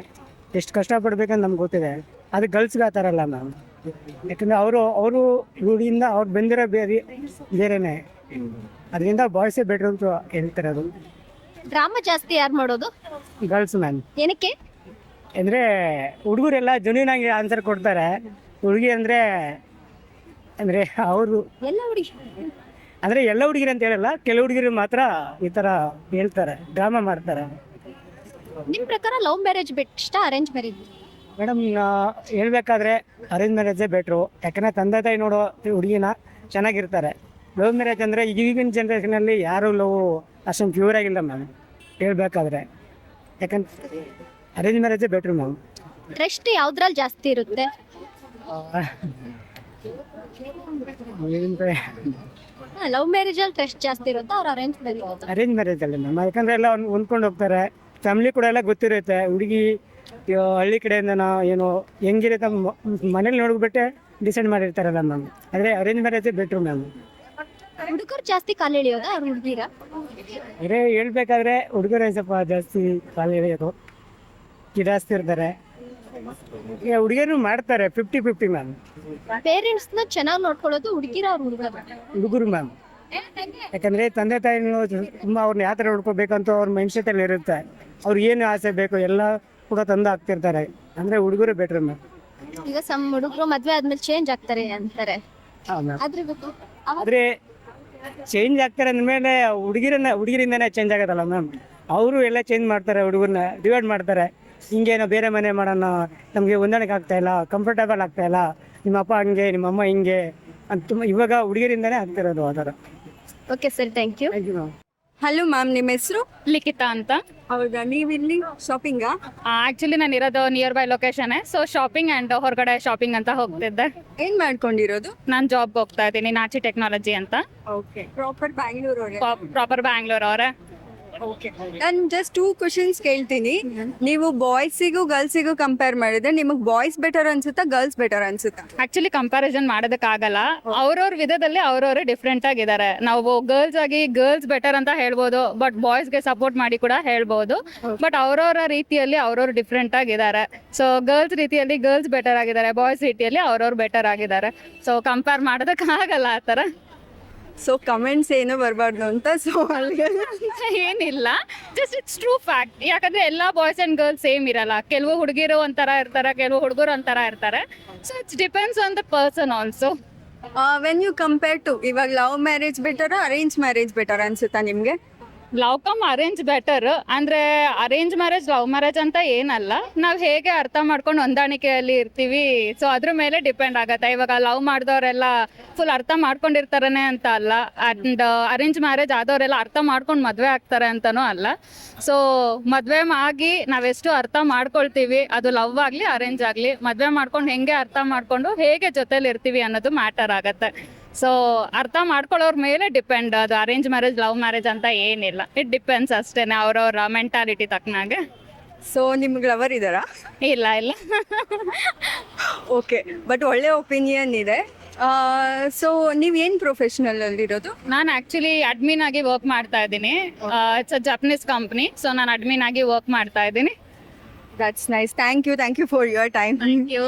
ಎಷ್ಟು ಕಷ್ಟಪಡ್ಬೇಕಂತ ನಮ್ಗೆ ಗೊತ್ತಿದೆ. ಅದು ಗರ್ಲ್ಸ್ಗೆ ಆ ಥರ ಅಲ್ಲ ಮ್ಯಾಮ್. ಯಾಕಂದರೆ ಅವರು ರೂಢಿಯಿಂದ ಅವ್ರು ಬಂದಿರೋ ಬೇರೆನೇ. ಅದರಿಂದ ಬಾಯ್ಸೇ ಬೆಟ್ರ್ ಅಂತ ಹೇಳ್ತಾರೆ. ಅದು ಡ್ರಾಮಾ ಜಾಸ್ತಿ ಯಾರು ಮಾಡೋದು? Girls ma'am. ಏನಕ್ಕೆ? ಅಂದರೆ ಹುಡುಗರೆಲ್ಲ ಜೆನ್ಯೂನ್ ಆಗಿ ಆನ್ಸರ್ ಕೊಡ್ತಾರೆ. ಹುಡುಗಿ ಅಂದರೆ ಅವರು ಎಲ್ಲ ಹುಡುಗಿ ಅಂದರೆ ಎಲ್ಲ ಹುಡುಗಿರು ಅಂತ ಹೇಳಲ್ಲ, ಕೆಲವು ಹುಡುಗಿರು ಮಾತ್ರ ಈ ಥರ ಹೇಳ್ತಾರೆ, ಡ್ರಾಮಾ ಮಾಡ್ತಾರೆ. ನಿಮ್ಮ ಪ್ರಕಾರ love marriage best arrange marriage? Madam ಹೇಳ್ಬೇಕಾದ್ರೆ ಅರೇಂಜ್ ಮ್ಯಾರೇಜೇ ಬೆಟ್ರು. ಯಾಕಂದರೆ ತಂದೆ ತಾಯಿ ನೋಡೋ ಹುಡುಗಿನ ಚೆನ್ನಾಗಿರ್ತಾರೆ. ಲವ್ ಮ್ಯಾರೇಜ್ ಅಂದರೆ ಈಗಿನ ಜನ್ರೇಷನಲ್ಲಿ ಯಾರೂ ಲವ್ ಅಷ್ಟೊಂದು ಪ್ಯೂರ್ ಆಗಿಲ್ಲ ಮ್ಯಾಮ್ ಹೇಳ್ಬೇಕಾದ್ರೆ. ಯಾಕಂದ್ರೆ ಅರೇಂಜ್ ಮ್ಯಾರೇಜೇ ಬೆಟ್ರು ಮ್ಯಾಮ್. ಟ್ರಸ್ಟ್ ಯಾವ್ದ್ರಲ್ಲಿ ಜಾಸ್ತಿ ಇರುತ್ತೆ? ಲವ್ ಮ್ಯಾರೇಜ್ ಅಲ್ಲಿ ಟ್ರಸ್ಟ್ ಜಾಸ್ತಿ ಇರುತ್ತಾ ಅವ್ರ ಅರೇಂಜ್ ಮ್ಯಾರೇಜ್? ಅರೇಂಜ್ ಮ್ಯಾರೇಜಲ್ಲಿ ಮ್ಯಾಮ್. ಯಾಕಂದರೆ ಎಲ್ಲ ಹೊಂದ್ಕೊಂಡು ಹೋಗ್ತಾರೆ, ಫ್ಯಾಮಿಲಿ ಕೂಡ ಎಲ್ಲ ಗೊತ್ತಿರುತ್ತೆ. ಹುಡುಗಿ ಹಳ್ಳಿ ಕಡೆಯಿಂದ ಏನೋ ಹೆಂಗಿರುತ್ತೆ ಮನೇಲಿ ನೋಡ್ಬಿಟ್ಟೆ ಡಿಸೈಡ್ ಮಾಡಿರ್ತಾರಲ್ಲ ಮ್ಯಾಮ್. ಆದರೆ ಅರೇಂಜ್ ಮ್ಯಾರೇಜೇ ಬೆಟ್ರು ಮ್ಯಾಮ್. ಹುಡುಗರು ಜಾಸ್ತಿ ಕಾಲು ಎಳೆಯೋದ ಅವ್ರ ಹುಡುಗಿರ? ಹೇಳ್ಬೇಕಾದ್ರೆ ಹುಡುಗರೇ ಸ್ವಲ್ಪ ಜಾಸ್ತಿ ಕಾಲು ಎಳೆಯೋದು, ಜಾಸ್ತಿ ಇರ್ತಾರೆ. ಹುಡುಗಿಯರು ಮಾಡ್ತಾರೆ 50-50 ಮ್ಯಾಮ್. ಪೇರೆಂಟ್ಸ್ ನ ಚೆನ್ನಾಗಿ ನೋಡ್ಕೊಳ್ಳೋದು ಹುಡುಗಿರ ಅವ್ರ ಹುಡುಗರು ಮ್ಯಾಮ್. ಯಾಕಂದ್ರೆ ತಂದೆ ತಾಯಿ ತುಂಬ ಅವ್ರನ್ನ ಯಾವ ಥರ ನೋಡ್ಕೋಬೇಕಂತ ಅವ್ರ ಮೈಂಡ್ ಸೆಟ್ ಅಲ್ಲಿ ಇರುತ್ತೆ. ಅವ್ರಿಗೆ ಏನು ಆಸೆ ಬೇಕು ಎಲ್ಲ ಕೂಡ ತಂದು ಹಾಕ್ತಿರ್ತಾರೆ. ಅಂದ್ರೆ ಹುಡುಗರು ಬೆಟ್ರ್ ಮ್ಯಾಮ್. ಈಗ ಸಮ್ ಹುಡುಗರು ಮದ್ವೆ ಆದ್ಮೇಲೆ ಚೇಂಜ್ ಆಗ್ತಾರೆ ಅಂತಾರೆ. ಆದ್ರೆ ಚೇಂಜ್ ಆಗ್ತಾರೆ ಅಂದಮೇಲೆ ಹುಡುಗಿರಿಂದನೇ ಚೇಂಜ್ ಆಗೋದಲ್ಲ ಮ್ಯಾಮ್. ಅವರು ಎಲ್ಲ ಚೇಂಜ್ ಮಾಡ್ತಾರೆ, ಹುಡುಗರನ್ನ ಡಿವೈಡ್ ಮಾಡ್ತಾರೆ. ಹಿಂಗೇನೋ ಬೇರೆ ಮನೆ ಮಾಡೋಣ, ನಮಗೆ ಹೊಂದಾಣಿಕೆ ಆಗ್ತಾ ಇಲ್ಲ, ಕಂಫರ್ಟೇಬಲ್ ಆಗ್ತಾ ಇಲ್ಲ, ನಿಮ್ಮ ಅಪ್ಪ ಹಂಗೆ ನಿಮ್ಮ ಅಮ್ಮ ಹಿಂಗೆ ಅಂತ ಇವಾಗ ಹುಡುಗಿರಿಂದನೇ ಆಗ್ತಿರೋದು ಆ ಥರ. Okay sir, thank you. Thank you ma'am. Hello ma'am, ನಿಮ್ಮ ಹೆಸರು? ಲಿಖಿತಾ ಅಂತ. ಹೌದಾ, ನೀವಿಲ್ಲಿ ಶಾಪಿಂಗಾ? ಆಕ್ಚುಲಿ ನಾನು ಇರೋದು near by location. So shopping and ಹೊರಗಡೆ ಶಾಪಿಂಗ್ ಅಂತ ಹೋಗ್ತಿದ್ದೆ. ಏನ್ ಮಾಡ್ಕೊಂಡಿರೋದು? ನಾನು ಜಾಬ್ ಹೋಗ್ತಾ ಇದ್ದೀನಿ, ನಾಚಿ ಟೆಕ್ನಾಲಜಿ ಅಂತ. Okay, proper Bangalore? Proper Bangalore ಅವರೇ. ಓಕೆ ನಾನು ಜಸ್ಟ್ 2 ಕ್ವಶನ್ಸ್ ಕೇಳ್ತೀನಿ. ನೀವು ಬಾಯ್ಸಿಗೂ ಗರ್ಲ್ಸಿಗೂ ಕಂಪೇರ್ ಮಾಡಿದ್ರೆ ನಿಮಗೆ ಬಾಯ್ಸ್ ಬೆಟರ್ ಅನ್ಸುತ್ತಾ ಗರ್ಲ್ಸ್ ಬೆಟರ್ ಅನ್ಸುತ್ತಾ? ಆಕ್ಚುಲಿ ಕಂಪ್ಯಾರಿಸನ್ ಮಾಡೋದಕ್ಕಾಗಲ್ಲ. ಅವ್ರವ್ರ ವಿಧದಲ್ಲಿ ಅವ್ರವ್ರೆ ಡಿಫ್ರೆಂಟ್ ಆಗಿದ್ದಾರೆ. ನಾವು ಗರ್ಲ್ಸ್ ಆಗಿ ಗರ್ಲ್ಸ್ ಬೆಟರ್ ಅಂತ ಹೇಳ್ಬೋದು, ಬಟ್ ಬಾಯ್ಸ್ಗೆ ಸಪೋರ್ಟ್ ಮಾಡಿ ಕೂಡ ಹೇಳ್ಬೋದು. ಬಟ್ ಅವ್ರವ್ರ ರೀತಿಯಲ್ಲಿ ಅವ್ರವ್ರು ಡಿಫ್ರೆಂಟ್ ಆಗಿದ್ದಾರೆ. ಸೊ ಗರ್ಲ್ಸ್ ರೀತಿಯಲ್ಲಿ ಗರ್ಲ್ಸ್ ಬೆಟರ್ ಆಗಿದ್ದಾರೆ, ಬಾಯ್ಸ್ ರೀತಿಯಲ್ಲಿ ಅವ್ರವ್ರು ಬೆಟರ್ ಆಗಿದ್ದಾರೆ. ಸೊ ಕಂಪೇರ್ ಮಾಡೋದಕ್ಕಾಗಲ್ಲ ಆ ಥರ. ಸೊ ಕಮೆಂಟ್ಸ್ ಏನೂ ಬರಬಾರ್ದು ಅಂತ. ಸೊ ಅಲ್ಲಿಗೆ ಏನಿಲ್ಲ, ಜಸ್ಟ್ ಇಟ್ಸ್ ಟ್ರೂ ಫ್ಯಾಕ್ಟ್. ಯಾಕಂದ್ರೆ ಎಲ್ಲ ಬಾಯ್ಸ್ ಅಂಡ್ ಗರ್ಲ್ಸ್ ಸೇಮ್ ಇರಲ್ಲ. ಕೆಲವು ಹುಡುಗಿರು ಒಂಥರ ಇರ್ತಾರೆ, ಕೆಲವು ಹುಡುಗರು ಒಂಥರ ಇರ್ತಾರೆ. So it's depends on the person also. When you compare to ಇವಾಗ love marriage better arrange marriage better ಅನ್ಸುತ್ತಾ ನಿಮಗೆ? Love cum arrange better. ಅಂದ್ರೆ ಅರೇಂಜ್ ಮ್ಯಾರೇಜ್ ಲವ್ ಮ್ಯಾರೇಜ್ ಅಂತ ಏನಲ್ಲ, ನಾವು ಹೇಗೆ ಅರ್ಥ ಮಾಡ್ಕೊಂಡು ಹೊಂದಾಣಿಕೆಯಲ್ಲಿ ಇರ್ತೀವಿ, ಸೊ ಅದ್ರ ಮೇಲೆ ಡಿಪೆಂಡ್ ಆಗತ್ತೆ. ಇವಾಗ ಲವ್ ಮಾಡಿದವರೆಲ್ಲ ಫುಲ್ ಅರ್ಥ ಮಾಡ್ಕೊಂಡಿರ್ತಾರನೆ ಅಂತ ಅಲ್ಲ, ಅಂಡ್ ಅರೇಂಜ್ ಮ್ಯಾರೇಜ್ ಆದವರೆಲ್ಲ ಅರ್ಥ ಮಾಡ್ಕೊಂಡು ಮದುವೆ ಆಗ್ತಾರೆ ಅಂತನೂ ಅಲ್ಲ. ಸೊ ಮದುವೆ ಆಗಿ ನಾವೆಷ್ಟು ಅರ್ಥ ಮಾಡ್ಕೊಳ್ತೀವಿ, ಅದು ಲವ್ ಆಗಲಿ ಅರೇಂಜ್ ಆಗಲಿ, ಮದುವೆ ಮಾಡ್ಕೊಂಡು ಹೆಂಗೆ ಅರ್ಥ ಮಾಡ್ಕೊಂಡು ಹೇಗೆ ಜೊತೆಲಿ ಇರ್ತೀವಿ ಅನ್ನೋದು ಮ್ಯಾಟರ್ ಆಗತ್ತೆ. ಸೊ ಅರ್ಥ ಮಾಡ್ಕೊಳ್ಳೋರ ಮೇಲೆ ಡಿಪೆಂಡ್. ಅದು ಅರೇಂಜ್ ಮ್ಯಾರೇಜ್ ಲವ್ ಮ್ಯಾರೇಜ್ ಅಂತ ಏನಿಲ್ಲ, ಇಟ್ ಡಿಪೆಂಡ್ಸ್ ಅಷ್ಟೇನೆ ಅವ್ರವ್ರ ಮೆಂಟಾಲಿಟಿ ತಕ್ಕನಾಗೆ. ಸೊ ನಿಮ್ಗೆ ಲವರ್ ಇದ್ದಾರಾ? ಇಲ್ಲ ಇಲ್ಲ. ಓಕೆ, ಬಟ್ ಒಳ್ಳೆ ಒಪಿನಿಯನ್ ಇದೆ. ಸೊ ನೀವೇನು ಪ್ರೊಫೆಷನಲಲ್ಲಿರೋದು? ನಾನು ಆ್ಯಕ್ಚುಲಿ ಅಡ್ಮಿನ್ ಆಗಿ ವರ್ಕ್ ಮಾಡ್ತಾ ಇದ್ದೀನಿ. It's a Japanese company. So ನಾನು ಅಡ್ಮಿನ್ ಆಗಿ ವರ್ಕ್ ಮಾಡ್ತಾ ಇದ್ದೀನಿ. That's nice. Thank you for your time. Thank you.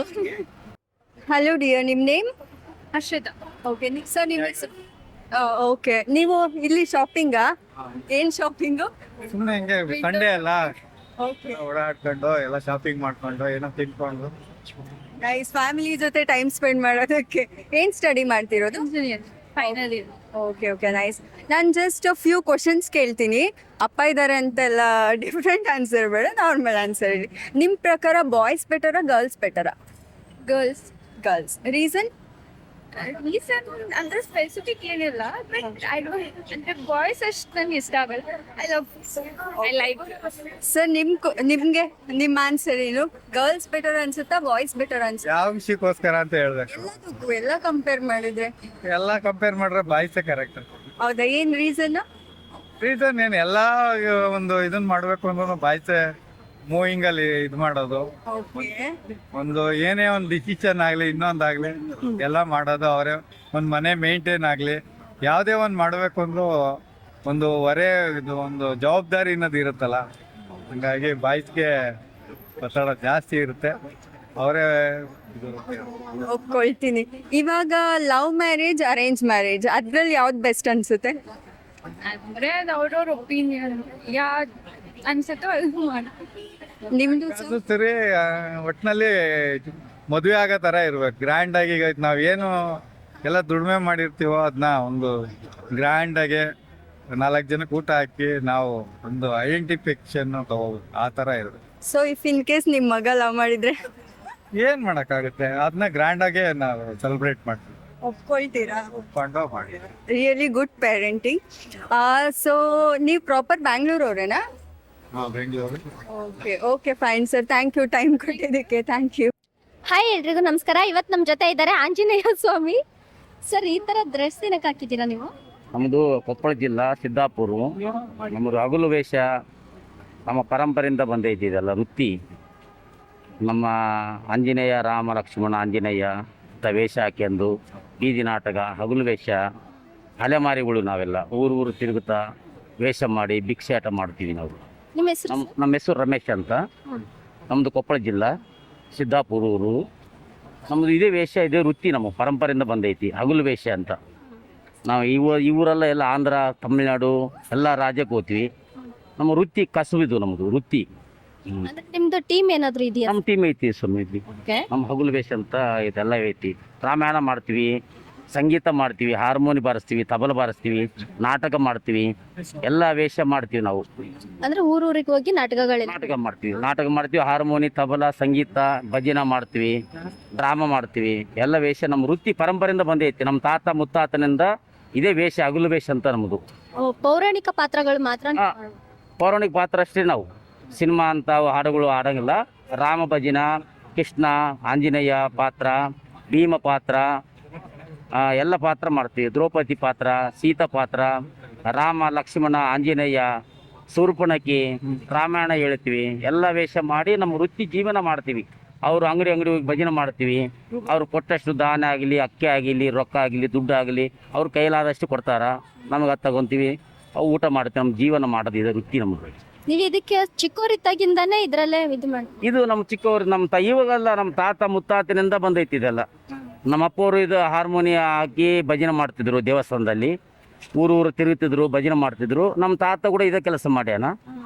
Hello dear, ನಿಮ್ಮ ನೇಮ್? ಅರ್ಷಿತಾ. ಓಕೆ ಸರ್, ನಿಮ್ಮ ಹೆಸರು? ಓಕೆ, ನೀವು ಇಲ್ಲಿ ಶಾಪಿಂಗಾ? ಏನು ಶಾಪಿಂಗು? ಸುಮ್ಮನೆ ಹಿಂಗೆ ಸಂಡೇ ಅಲ್ಲ, ಓಕೆ, ಓಡಾಡ್ಕೊಂಡು ಎಲ್ಲ ಶಾಪಿಂಗ್ ಮಾಡ್ಕೊಂಡು ಏನೋ ತಿನ್ಕೊಂಡು. ನೈಸ್. ಫ್ಯಾಮಿಲಿ ಜೊತೆ ಟೈಮ್ ಸ್ಪೆಂಡ್ ಮಾಡೋದಕ್ಕೆ. ಏನು ಸ್ಟಡಿ ಮಾಡ್ತಿರೋದು? Final year. Okay nice. ನಾನು ಜಸ್ಟ್ ಫ್ಯೂ ಕ್ವಶನ್ಸ್ ಕೇಳ್ತೀನಿ. ಅಪ್ಪ ಇದ್ದಾರೆ ಅಂತೆಲ್ಲ ಡಿಫ್ರೆಂಟ್ ಆನ್ಸರ್ ಬೇಡ, ನಾರ್ಮಲ್ ಆನ್ಸರ್ ಹೇಳಿ. ನಿಮ್ಮ ಪ್ರಕಾರ ಬಾಯ್ಸ್ ಬೆಟರಾ ಗರ್ಲ್ಸ್ ಬೆಟರಾ? ಗರ್ಲ್ಸ್. ಗರ್ಲ್ಸ್. ರೀಸನ್? ರೀಸನ್ ಅಂದ್ರೆ ಸ್ಪೆಸಿಫಿಕ್ ಏನಿಲ್ಲ, ಬಟ್ ಐ ಡೋಂಟ್ ಅಂದ್ರೆ ಬಾಯ್ಸ್ ಅಷ್ಟು ನನಗೆ ಇಷ್ಟ ಆಗಲ್ಲ. ಐ ಲೈಕ್ ಸರ್, ನಿಮಗೆ ನಿಮ್ಮ ಆನ್ಸರ್ ಏನು? ಗರ್ಲ್ಸ್ ಬೆಟರ್ ಅನ್ಸುತ್ತಾ ಬಾಯ್ಸ್ ಬೆಟರ್ ಅನ್ಸುತ್ತಾ? ಯಾವ ವಿಷಯಕ್ಕೋಸ್ಕರ ಅಂತ ಹೇಳ್ಬೇಕು? ಎಲ್ಲದಕ್ಕೂ ಎಲ್ಲ ಕಂಪೇರ್ ಮಾಡಿದ್ರೆ ಎಲ್ಲ ಕಂಪೇರ್ ಮಾಡ್ರೆ ಬಾಯ್ಸೇ ಕರೆಕ್ಟ್. ಹೌದಾ? ಏನು ರೀಸನ್? ರೀಸನ್ ಏನು, ಎಲ್ಲ ಒಂದು ಇದನ್ನ ಮಾಡ್ಬೇಕು ಅಂದ್ರೆ ಬಾಯ್ಸೇ ಮೂವಿಂಗ್ ಅಲ್ಲಿ ಇದು ಮಾಡೋದು. ಓಕೆ, ಒಂದು ಏನೇ ಒಂದು ಡಿಸಿಷನ್ ಆಗ್ಲಿ ಇನ್ನೊಂದಾಗ್ಲಿ ಎಲ್ಲ ಮಾಡೋದು ಅವರೇ. ಒಂದು ಮನೆ ಮೇಂಟೈನ್ ಆಗ್ಲಿ ಯಾವುದೇ ಒಂದು ಮಾಡ್ಬೇಕು ಅಂದ್ರೂ ಒಂದು ಹೊರೆ, ಇದು ಒಂದು ಜವಾಬ್ದಾರಿ ಅನ್ನೋದು ಇರುತ್ತಲ್ಲ. ಹಂಗಾಗಿ ಬಾಯ್ಸ್ಗೆ ಒತ್ತಡ ಜಾಸ್ತಿ ಇರುತ್ತೆ, ಅವರೇ ಇದು. ಒಪ್ಕೊಳ್ತೀನಿ. ಇವಾಗ ಲವ್ ಮ್ಯಾರೇಜ್ ಅರೇಂಜ್ ಮ್ಯಾರೇಜ್ ಅದ್ರಲ್ಲಿ ಯಾವ್ದು ಬೆಸ್ಟ್ ಅನ್ಸುತ್ತೆ? ಅಂದ್ರೆ ಅದು ಅವ್ರವ್ರ ಒಪಿನಿಯನ್, ಯಾವ್ದು ಅನ್ಸುತ್ತೋ ಅದು ಮಾಡಿ. ನಿಮ್ದು ಅದು ಸರಿ. ಒಟ್ಟಿನಲ್ಲಿ ಮದುವೆ ಆಗೋ ಥರ ಇರ್ಬೇಕು, ಗ್ರ್ಯಾಂಡ್ ಆಗಿ. ಈಗ ನಾವೇನು ಎಲ್ಲ ದುಡಿಮೆ ಮಾಡಿರ್ತೀವೋ ಅದನ್ನ ಒಂದು ಗ್ರ್ಯಾಂಡ್ ಆಗಿ 4 ಜನಕ್ಕೆ ಊಟ ಹಾಕಿ ನಾವು ಒಂದು ಐಡೆಂಟಿಫಿಕೇಶನ್ ತಗೋಬೇಕು, ಆ ಥರ ಇರ್ಬೇಕು. ಸೊ ಇಫ್ ಇನ್ ಕೇಸ್ ನಿಮ್ಮ ಮಗ ಲವ್ ಮಾಡಿದ್ರೆ ಏನ್ ಮಾಡೋಕ್ಕಾಗುತ್ತೆ, ಅದನ್ನ ಗ್ರ್ಯಾಂಡ್ ಆಗಿ ನಾವು ಸೆಲೆಬ್ರೇಟ್ ಮಾಡ್ತೀವಿ. ಒಪ್ಕೊಳ್ತೀರಾ? ಒಪ್ಕೊಂಡು ಮಾಡಿ. Really good parenting. ಸೊ ನೀವು ಪ್ರಾಪರ್ ಬ್ಯಾಂಗ್ಳೂರವ್ರೇನಾ? Bengaluru. Okay fine sir, thank you time ಕೊಟ್ಟಿದ್ದಕ್ಕೆ. Thank you. ಹಾಯ್ ಎಲ್ರಿಗೂ ನಮಸ್ಕಾರ. ಇವತ್ತು ನಮ್ಮ ಜೊತೆ ಇದ್ದಾರೆ ಆಂಜನೇಯ ಸ್ವಾಮಿ ಸರ್. ಈ ಥರ ಡ್ರೆಸ್ ಏನಕ್ಕೆ ಹಾಕಿದ್ದೀರಾ ನೀವು? ನಮ್ಮದು ಕೊಪ್ಪಳ ಜಿಲ್ಲಾ ಸಿದ್ದಾಪುರ. ನಮ್ಮದು ಹಗಲು ವೇಷ ನಮ್ಮ ಪರಂಪರೆಯಿಂದ ಬಂದೈತಿ. ಇದೆಲ್ಲ ವೃತ್ತಿ. ನಮ್ಮ ಆಂಜನೇಯ, ರಾಮ ಲಕ್ಷ್ಮಣ ಆಂಜನೇಯ ಅಂತ ವೇಷ ಹಾಕ್ಯಂದು ಬೀದಿ ನಾಟಕ, ಹಗಲು ವೇಷ, ಅಲೆಮಾರಿಗಳು ನಾವೆಲ್ಲ ಊರು ತಿರುಗುತ್ತಾ ವೇಷ ಮಾಡಿ ಭಿಕ್ಷಾಟ ಮಾಡ್ತೀವಿ ನಾವು. ನಿಮ್ಮ ಹೆಸರು? ನಮ್ಮ ಹೆಸರು ರಮೇಶ್ ಅಂತ. ನಮ್ಮದು ಕೊಪ್ಪಳ ಜಿಲ್ಲಾ ಸಿದ್ದಾಪುರ ಊರು. ನಮ್ಮದು ಇದೇ ವೇಷ, ಇದೇ ವೃತ್ತಿ, ನಮ್ಮ ಪರಂಪರೆಯಿಂದ ಬಂದೈತಿ ಹಗಲು ವೇಷ ಅಂತ. ನಾವು ಈ ಊರೆಲ್ಲ ಎಲ್ಲ ಆಂಧ್ರ, ತಮಿಳ್ನಾಡು ಎಲ್ಲ ರಾಜ್ಯಕ್ಕೆ ಹೋಗ್ತೀವಿ. ನಮ್ಮ ವೃತ್ತಿ ಕಸುವಿದು, ನಮ್ಮದು ವೃತ್ತಿ. ನಿಮ್ದು ಟೀಮ್ ಏನಾದ್ರು ಇದೆಯಾ? ನಮ್ಮ ಟೀಮ್ ಐತಿ ಸ್ವಾಮಿ. ನಮ್ಮ ಹಗಲು ವೇಷ ಅಂತ ಇದೆಲ್ಲ ಐತಿ. ರಾಮಾಯಣ ಮಾಡ್ತೀವಿ, ಸಂಗೀತ ಮಾಡ್ತೀವಿ, ಹಾರ್ಮೋನಿ ಬಾರಿಸ್ತೀವಿ, ತಬಲ ಬಾರಿಸ್ತೀವಿ, ನಾಟಕ ಮಾಡ್ತೀವಿ, ಎಲ್ಲ ವೇಷ ಮಾಡ್ತೀವಿ ನಾವು. ಅಂದ್ರೆ ಊರೂರಿಗೆ ಹೋಗಿ ನಾಟಕ ಮಾಡ್ತೀವಿ. ಹಾರ್ಮೋನಿ, ತಬಲ, ಸಂಗೀತ, ಭಜನ ಮಾಡ್ತೀವಿ, ಡ್ರಾಮಾ ಮಾಡ್ತೀವಿ. ಎಲ್ಲ ವೇಷ ನಮ್ಮ ವೃತ್ತಿ ಪರಂಪರೆಯಿಂದ ಬಂದೈತಿ. ನಮ್ಮ ತಾತ ಮುತ್ತಾತನಿಂದ ಇದೇ ವೇಷ, ಹಗಲು ವೇಷ ಅಂತ ನಮ್ಮದು. ಪೌರಾಣಿಕ ಪಾತ್ರಗಳು ಮಾತ್ರ? ಪೌರಾಣಿಕ ಪಾತ್ರ ಅಷ್ಟೇ. ನಾವು ಸಿನಿಮಾ ಅಂತ ಹಾಡುಗಳು ಆಡಂಗಿಲ್ಲ. ರಾಮ ಭಜನ, ಕೃಷ್ಣ, ಆಂಜನೇಯ ಪಾತ್ರ, ಭೀಮ ಪಾತ್ರ, ಎಲ್ಲ ಪಾತ್ರ ಮಾಡ್ತೀವಿ. ದ್ರೌಪದಿ ಪಾತ್ರ, ಸೀತಾ ಪಾತ್ರ, ರಾಮ ಲಕ್ಷ್ಮಣ ಆಂಜನೇಯ ಸೂರ್ಪಣಕಿ ರಾಮಾಯಣ ಹೇಳ್ತೀವಿ, ಎಲ್ಲ ವೇಷ ಮಾಡಿ ನಮ್ಮ ವೃತ್ತಿ ಜೀವನ ಮಾಡ್ತೀವಿ. ಅವರು ಅಂಗಡಿ ಹೋಗಿ ಭಜನೆ ಮಾಡ್ತೀವಿ. ಅವ್ರು ಕೊಟ್ಟಷ್ಟು ದಾನ ಆಗಲಿ, ಅಕ್ಕಿ ಆಗಲಿ, ರೊಕ್ಕ ಆಗಲಿ, ದುಡ್ಡು ಆಗಲಿ ಅವ್ರ ಕೈಲಾದಷ್ಟು ಕೊಡ್ತಾರ, ನಮಗೆ ಅದು ತಗೊತೀವಿ, ಅವು ಊಟ ಮಾಡ್ತೀವಿ. ನಮ್ಮ ಜೀವನ ಮಾಡೋದು ಇದು ವೃತ್ತಿ ನಮಗೆ. ನೀವು ಇದಕ್ಕೆ ಚಿಕ್ಕವರಿದ್ದಾಗಿಂದಾನೇ ಇದ್ರಲ್ಲೇ ಇದು ಮಾಡಿ ಇದು ನಮ್ಮ ಚಿಕ್ಕವರು, ನಮ್ಮ ಇವಾಗೆಲ್ಲ ನಮ್ಮ ತಾತ ಮುತ್ತಾತಿನಿಂದ ಬಂದೈತಿ ಇದೆಲ್ಲ. ನಮ್ಮ ಅಪ್ಪವರು ಇದು ಹಾರ್ಮೋನಿಯ ಹಾಕಿ ಭಜನೆ ಮಾಡ್ತಿದ್ರು ದೇವಸ್ಥಾನದಲ್ಲಿ, ಊರು ತಿರುಗ್ತಿದ್ರು, ಭಜನೆ ಮಾಡ್ತಿದ್ರು. ನಮ್ಮ ತಾತ ಕೂಡ ಇದೇ ಕೆಲಸ ಮಾಡ್ಯಾನ,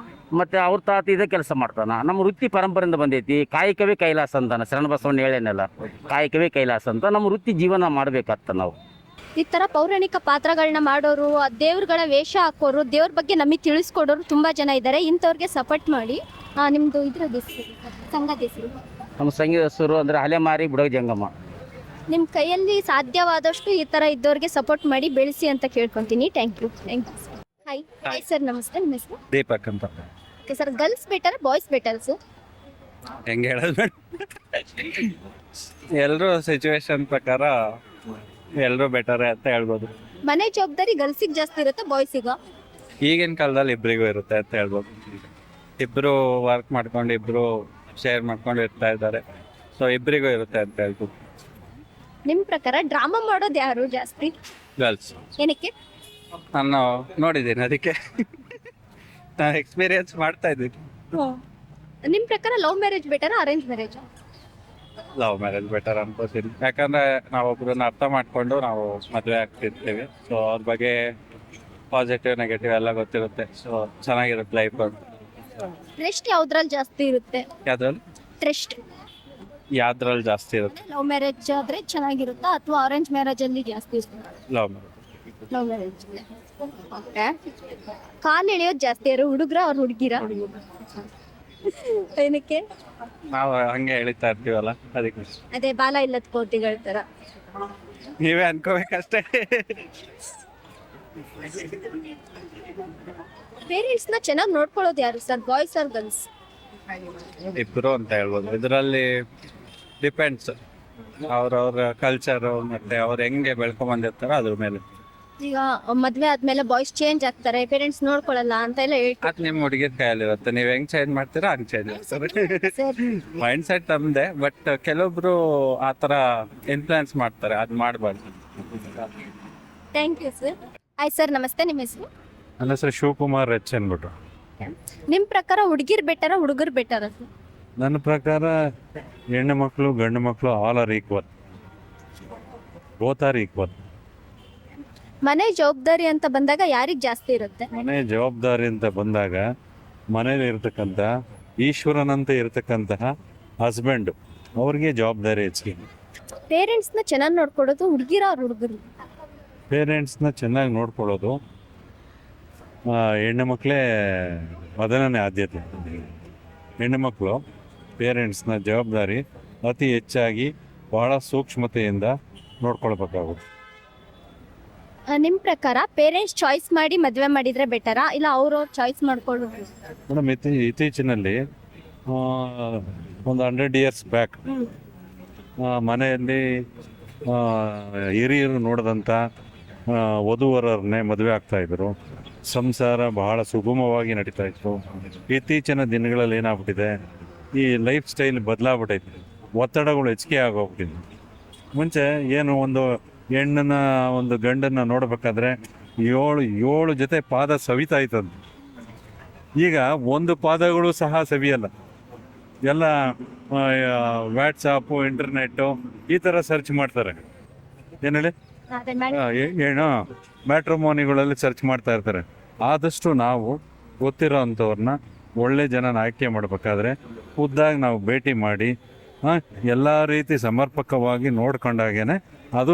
ಮತ್ತು ಅವ್ರ ತಾತ ಇದೇ ಕೆಲಸ ಮಾಡ್ತಾನ. ನಮ್ಮ ವೃತ್ತಿ ಪರಂಪರೆಯಿಂದ ಬಂದೈತಿ. ಕಾಯಕವೇ ಕೈಲಾಸ ಅಂತಾನ ಶರಣ ಬಸವಣ್ಣ ಹೇಳೇನಲ್ಲ, ಕಾಯಕವೇ ಕೈಲಾಸ ಅಂತ. ನಮ್ಮ ವೃತ್ತಿ ಜೀವನ ಮಾಡ್ಬೇಕಂತ ನಾವು. ಈ ತರ ಪೌರಾಣಿಕ ಪಾತ್ರಗಳನ್ನ ಮಾಡೋರು, ದೇವ್ರಗಳ ವೇಷ ಹಾಕೋರು, ದೇವ್ರ ಬಗ್ಗೆ ನಮಗೆ ತಿಳಿಸ್ಕೊಡೋರು ತುಂಬಾ ಜನ ಇದ್ದಾರೆ. ಇಂಥವ್ರಿಗೆ ಸಪೋರ್ಟ್ ಮಾಡಿ. ನಿಮ್ದು ಇದ್ರ ಹೆಸರು, ಸಂಘದ ಹೆಸರು? ನಮ್ಮ ಸಂಗೀತ ಹೆಸರು ಅಂದರೆ ಅಲೆಮಾರಿ ಬುಡಗ ಜಂಗಮ್ಮ. ನಿಮ್ಮ ಕೈಯಲ್ಲಿ ಸಾಧ್ಯವಾದಷ್ಟು ಈ ತರ ಇದ್ದವ್ರಿಗೆ ಸಪೋರ್ಟ್ ಮಾಡಿ ಬೆಳೆಸಿ ಅಂತ ಕೇಳ್ಕೊಂತೀನಿ. Thank you. Hi hi sir, ನಮಸ್ತೆ. ನಿಮ್ಮ ಹೆಸರು? ದೀಪಕ್ ಅಂತ. Okay sir, girls better boys better sir? ಹೆಂಗೆ ಹೇಳೋದು, ಎಲ್ಲರೂ ಸಿಚುವೇಶನ್ ಪ್ರಕಾರ ಎಲ್ಲರೂ ಬೆಟರೇ ಅಂತ ಹೇಳ್ಬೋದು. ಮನೆ ಜವಾಬ್ದಾರಿ ಗರ್ಲ್ಸಿಗೆ ಜಾಸ್ತಿ ಇರುತ್ತೆ ಬಾಯ್ಸಿಗ? ಈಗಿನ ಕಾಲದಲ್ಲಿ ಇಬ್ಬರಿಗೂ ಇರುತ್ತೆ ಅಂತ ಹೇಳ್ಬೋದು. ಇಬ್ಬರು ವರ್ಕ್ ಮಾಡ್ಕೊಂಡು ಇಬ್ಬರು ಶೇರ್ ಮಾಡ್ಕೊಂಡು ಇರ್ತಾ ಇದ್ದಾರೆ. ಸೊ ಇಬ್ಬರಿಗೂ ಇರುತ್ತೆ ಅಂತ ಹೇಳ್ಬೋದು. ನಿಮ್ಮ ಪ್ರಕಾರ ಡ್ರಾಮಾ ಮಾಡೋದು ಯಾರು ಜಾಸ್ತಿ? ಗರ್ಲ್ಸ್. ಏನಕ್ಕೆ? ನಾನು ನೋಡಿದ್ದೀನಿ, ಅದಕ್ಕೆ ನಾನು ಎಕ್ಸ್ಪೀರಿಯನ್ಸ್ ಮಾಡ್ತಾ ಇದ್ದೀನಿ. ನಿಮ್ಮ ಪ್ರಕಾರ love marriage better arrange marriage? Love marriage better ಅನ್ಕೋತೀನಿ. ಯಾಕಂದರೆ ನಾವೊಬ್ಬರನ್ನ ಅರ್ಥ ಮಾಡಿಕೊಂಡು ನಾವು ಮದುವೆ ಆಗ್ತಿರ್ತೀವಿ. ಸೊ ಅವ್ರ ಬಗ್ಗೆ ಪಾಸಿಟಿವ್ ನೆಗೆಟಿವ್ ಎಲ್ಲ ಗೊತ್ತಿರುತ್ತೆ. ಸೊ ಚೆನ್ನಾಗಿರುತ್ತೆ ಲೈಫ್. ಟ್ರಸ್ಟ್ ಯಾವ್ದ್ರಲ್ಲಿ ಜಾಸ್ತಿ ಇರುತ್ತೆ? ಯಾವ್ದ್ರಲ್ಲಿ ಟ್ರಸ್ಟ್ ಯಾವ್ದ್ರಲ್ಲಿ ಜಾಸ್ತಿ ಇರುತ್ತೆ? ಲವ್ ಮ್ಯಾರೇಜ್ ಆದ್ರೆ ಚೆನ್ನಾಗಿರುತ್ತಾ ಅಥವಾ ಅರೇಂಜ್ ಮ್ಯಾರೇಜ್ ಅಲ್ಲಿ ಜಾಸ್ತಿ ಇರುತ್ತೆ? Love marriage. Love marriage. Okay. ಕಾಲ್ ಎಳೆಯೋದು ಜಾಸ್ತಿ ಯಾರು, ಹುಡುಗ್ರ ಅವ್ರ ಹುಡುಗಿರ? ಏನಕ್ಕೆ? ನಾವು ಹಂಗೆ ಎಳಿತಾ ಇರ್ತೀವಲ್ಲ, ಅದಕ್ಕೆ. ಅದೇ ಬಾಲ ಇಲ್ಲದ ಕೋತಿಗಳ ತರ. ನೀವೇ ಅನ್ಕೋಬೇಕಷ್ಟೇ. ಪೇರೆಂಟ್ಸ್ ನ ಚೆನ್ನಾಗಿ ನೋಡ್ಕೊಳ್ಳೋದು ಯಾರು ಸರ್, ಬಾಯ್ಸ್ ಆರ್ ಗರ್ಲ್ಸ್? ಇಬ್ರು ಅಂತ ಹೇಳ್ಬೋದು. ಇದರಲ್ಲಿ ಡಿಪೆಂಡ್ಸ್ ಅವ್ರವ್ರ ಕಲ್ಚರು ಮತ್ತೆ ಅವ್ರು ಹೆಂಗೆ ಬೆಳ್ಕೊಂಬಂದಿರ್ತಾರೋ ಅದ್ರ ಮೇಲೆ. ಈಗ ಮದ್ವೆ ಆದ್ಮೇಲೆ ಬಾಯ್ಸ್ ಚೇಂಜ್ ಆಗ್ತಾರೆ, ಪೇರೆಂಟ್ಸ್ ನೋಡ್ಕೊಳ್ಳಲ್ಲ ಅಂತ ಎಲ್ಲ ಹೇಳ್ತಾರೆ. ಅದು ನಿಮ್ಮ ಹುಡುಗಿರ ಕೈಯಲ್ಲಿರುತ್ತೆ, ನೀವು ಹೆಂಗ್ ಚೇಂಜ್ ಮಾಡ್ತೀರಾ ಹಂಗೆ ಚೇಂಜ್ ಆಗ್ತಾರೆ. ಮೈಂಡ್ ಸೆಟ್ ತಮ್ಮದೆ, ಬಟ್ ಕೆಲವೊಬ್ರು ಆ ಥರ ಇನ್ಫ್ಲುಯೆನ್ಸ್ ಮಾಡ್ತಾರೆ, ಅದು ಮಾಡಬಾರ್ದು. Thank you sir. ಆಯ್ತು ಸರ್, ನಮಸ್ತೆ. ನಿಮ್ಮ ಹೆಸರು? ನನ್ನ ಹೆಸರು ಶಿವಕುಮಾರ್ ಎಚ್ ಅಂದ್ಬಿಟ್ಟು. ನಿಮ್ಮ ಪ್ರಕಾರ ಹುಡುಗಿರ್ ಬೆಟರ ಹುಡುಗರು ಬೆಟರ? ನನ್ನ ಪ್ರಕಾರ ಹೆಣ್ಣು ಮಕ್ಕಳು ಗಂಡು ಮಕ್ಕಳು all are equal, both are equal. ಮನೆ ಜವಾಬ್ದಾರಿ ಅಂತ ಬಂದಾಗ ಯಾರಿಗೆ ಜಾಸ್ತಿ ಇರುತ್ತೆ? ಮನೆ ಜವಾಬ್ದಾರಿ ಅಂತ ಬಂದಾಗ ಮನೇಲಿ ಇರ್ತಕ್ಕಂಥ ಈಶ್ವರನಂತೆ ಇರತಕ್ಕಂತಹ ಹಸ್ಬೆಂಡ್, ಅವ್ರಿಗೆ ಜವಾಬ್ದಾರಿ ಹೆಚ್ಚಿಗೆ. ಪೇರೆಂಟ್ಸ್ನ ಚೆನ್ನಾಗಿ ನೋಡ್ಕೊಡೋದು ಹುಡುಗಿರ ಅವ್ರ ಹುಡುಗರು? ಪೇರೆಂಟ್ಸ್ನ ಚೆನ್ನಾಗಿ ನೋಡ್ಕೊಳ್ಳೋದು ಹೆಣ್ಣು ಮಕ್ಕಳೇ ಮೊದಲನೇ ಆದ್ಯತೆ. ಹೆಣ್ಣು ಮಕ್ಕಳು ಪೇರೆಂಟ್ಸ್ನ ಜವಾಬ್ದಾರಿ ಅತಿ ಹೆಚ್ಚಾಗಿ ಬಹಳ ಸೂಕ್ಷ್ಮತೆಯಿಂದ ನೋಡ್ಕೊಳ್ಬೇಕಾಗುತ್ತೆ. ನಿಮ್ಮ ಪ್ರಕಾರ ಪೇರೆಂಟ್ಸ್ ಚಾಯ್ಸ್ ಮಾಡಿ ಮದುವೆ ಮಾಡಿದ್ರೆ ಬೆಟರಾ ಇಲ್ಲ ಅವ್ರವ್ರ ಚಾಯ್ಸ್ ಮಾಡ್ಕೊಳ್ಳೋದು? ಮೇಡಮ್, ಇತ್ತೀಚಿನಲ್ಲಿ ಒಂದು 100 years ಬ್ಯಾಕ್ ಮನೆಯಲ್ಲಿ ಹಿರಿಯರು ನೋಡಿದಂಥ ವಧುವರನ್ನೇ ಮದುವೆ ಆಗ್ತಾಯಿದ್ರು. ಸಂಸಾರ ಬಹಳ ಸುಗಮವಾಗಿ ನಡೀತಾ ಇತ್ತು. ಇತ್ತೀಚಿನ ದಿನಗಳಲ್ಲಿ ಏನಾಗ್ಬಿಟ್ಟಿದೆ, ಈ ಲೈಫ್ ಸ್ಟೈಲ್ ಬದಲಾಗ್ಬಿಟ್ಟೈತೆ, ಒತ್ತಡಗಳು ಹೆಚ್ಚಿಗೆ ಆಗೋಗ್ಬಿಟ್ಟಿದೆ. ಮುಂಚೆ ಏನು ಒಂದು ಹೆಣ್ಣನ್ನ ಒಂದು ಗಂಡನ್ನ ನೋಡ್ಬೇಕಾದ್ರೆ 7 ಜೊತೆ ಪಾದ ಸವಿತಾ ಇತ್ತಂತ. ಈಗ ಒಂದು ಪಾದಗಳು ಸಹ ಸವಿಯಲ್ಲ. ಎಲ್ಲ ವಾಟ್ಸಾಪು, ಇಂಟರ್ನೆಟ್ಟು ಈ ಥರ ಸರ್ಚ್ ಮಾಡ್ತಾರೆ. ಏನು ಹೇಳಿ, ಏನು ಮ್ಯಾಟ್ರಿಮೋನಿಗಳಲ್ಲಿ ಸರ್ಚ್ ಮಾಡ್ತಾ ಇರ್ತಾರೆ. ಆದಷ್ಟು ನಾವು ಗೊತ್ತಿರೋ ಅಂಥವ್ರನ್ನ ಒಳ್ಳೆ ಜನನ ಆಯ್ಕೆ ಮಾಡಬೇಕಾದ್ರೆ ಖುದ್ದಾಗಿ ನಾವು ಭೇಟಿ ಮಾಡಿ ಎಲ್ಲ ರೀತಿ ಸಮರ್ಪಕವಾಗಿ ನೋಡ್ಕೊಂಡಾಗೇನೆ ಅದು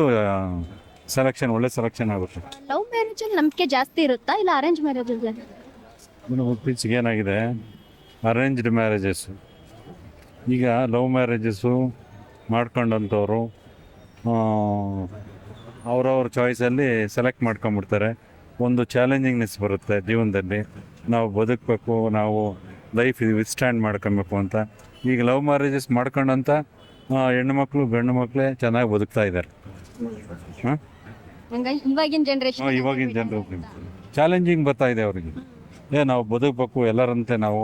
ಸೆಲೆಕ್ಷನ್, ಒಳ್ಳೆ ಸೆಲೆಕ್ಷನ್ ಆಗುತ್ತೆ. ಲವ್ ಮ್ಯಾರೇಜ್ ಅಲ್ಲಿ ನಂಬಿಕೆ ಜಾಸ್ತಿ ಇರುತ್ತಾ ಇಲ್ಲ ಅರೇಂಜ್ ಮ್ಯಾರೇಜ್ ಅಲ್ಲಿ? ಇತ್ತೀಚೆಗೆ ಏನಾಗಿದೆ, ಅರೇಂಜ್ಡ್ ಮ್ಯಾರೇಜಸ್ಸು. ಈಗ ಲವ್ ಮ್ಯಾರೇಜಸ್ಸು ಮಾಡ್ಕೊಂಡಂಥವ್ರು ಅವ್ರವ್ರ ಚಾಯ್ಸಲ್ಲಿ ಸೆಲೆಕ್ಟ್ ಮಾಡ್ಕೊಂಬಿಡ್ತಾರೆ. ಒಂದು ಚಾಲೆಂಜಿಂಗ್ನೆಸ್ ಬರುತ್ತೆ ಜೀವನದಲ್ಲಿ, ನಾವು ಬದುಕಬೇಕು, ನಾವು ಲೈಫ್ ವಿತ್ಸ್ಟ್ಯಾಂಡ್ ಮಾಡ್ಕೊಬೇಕು ಅಂತ. ಈಗ ಲವ್ ಮ್ಯಾರೇಜಸ್ ಮಾಡ್ಕೊಂಡಂಥ ಹೆಣ್ಣುಮಕ್ಳು ಗಂಡು ಮಕ್ಕಳೇ ಚೆನ್ನಾಗಿ ಬದುಕ್ತಾ ಇದ್ದಾರೆ. ಇವಾಗಿನ ಜನರೇಷನ್ ಇವಾಗಿನ ಜನರು ಚಾಲೆಂಜಿಂಗ್ ಬರ್ತಾ ಇದೆ ಅವರಿಗೆ. ನಾವು ಬದುಕಬೇಕು, ಎಲ್ಲರಂತೆ ನಾವು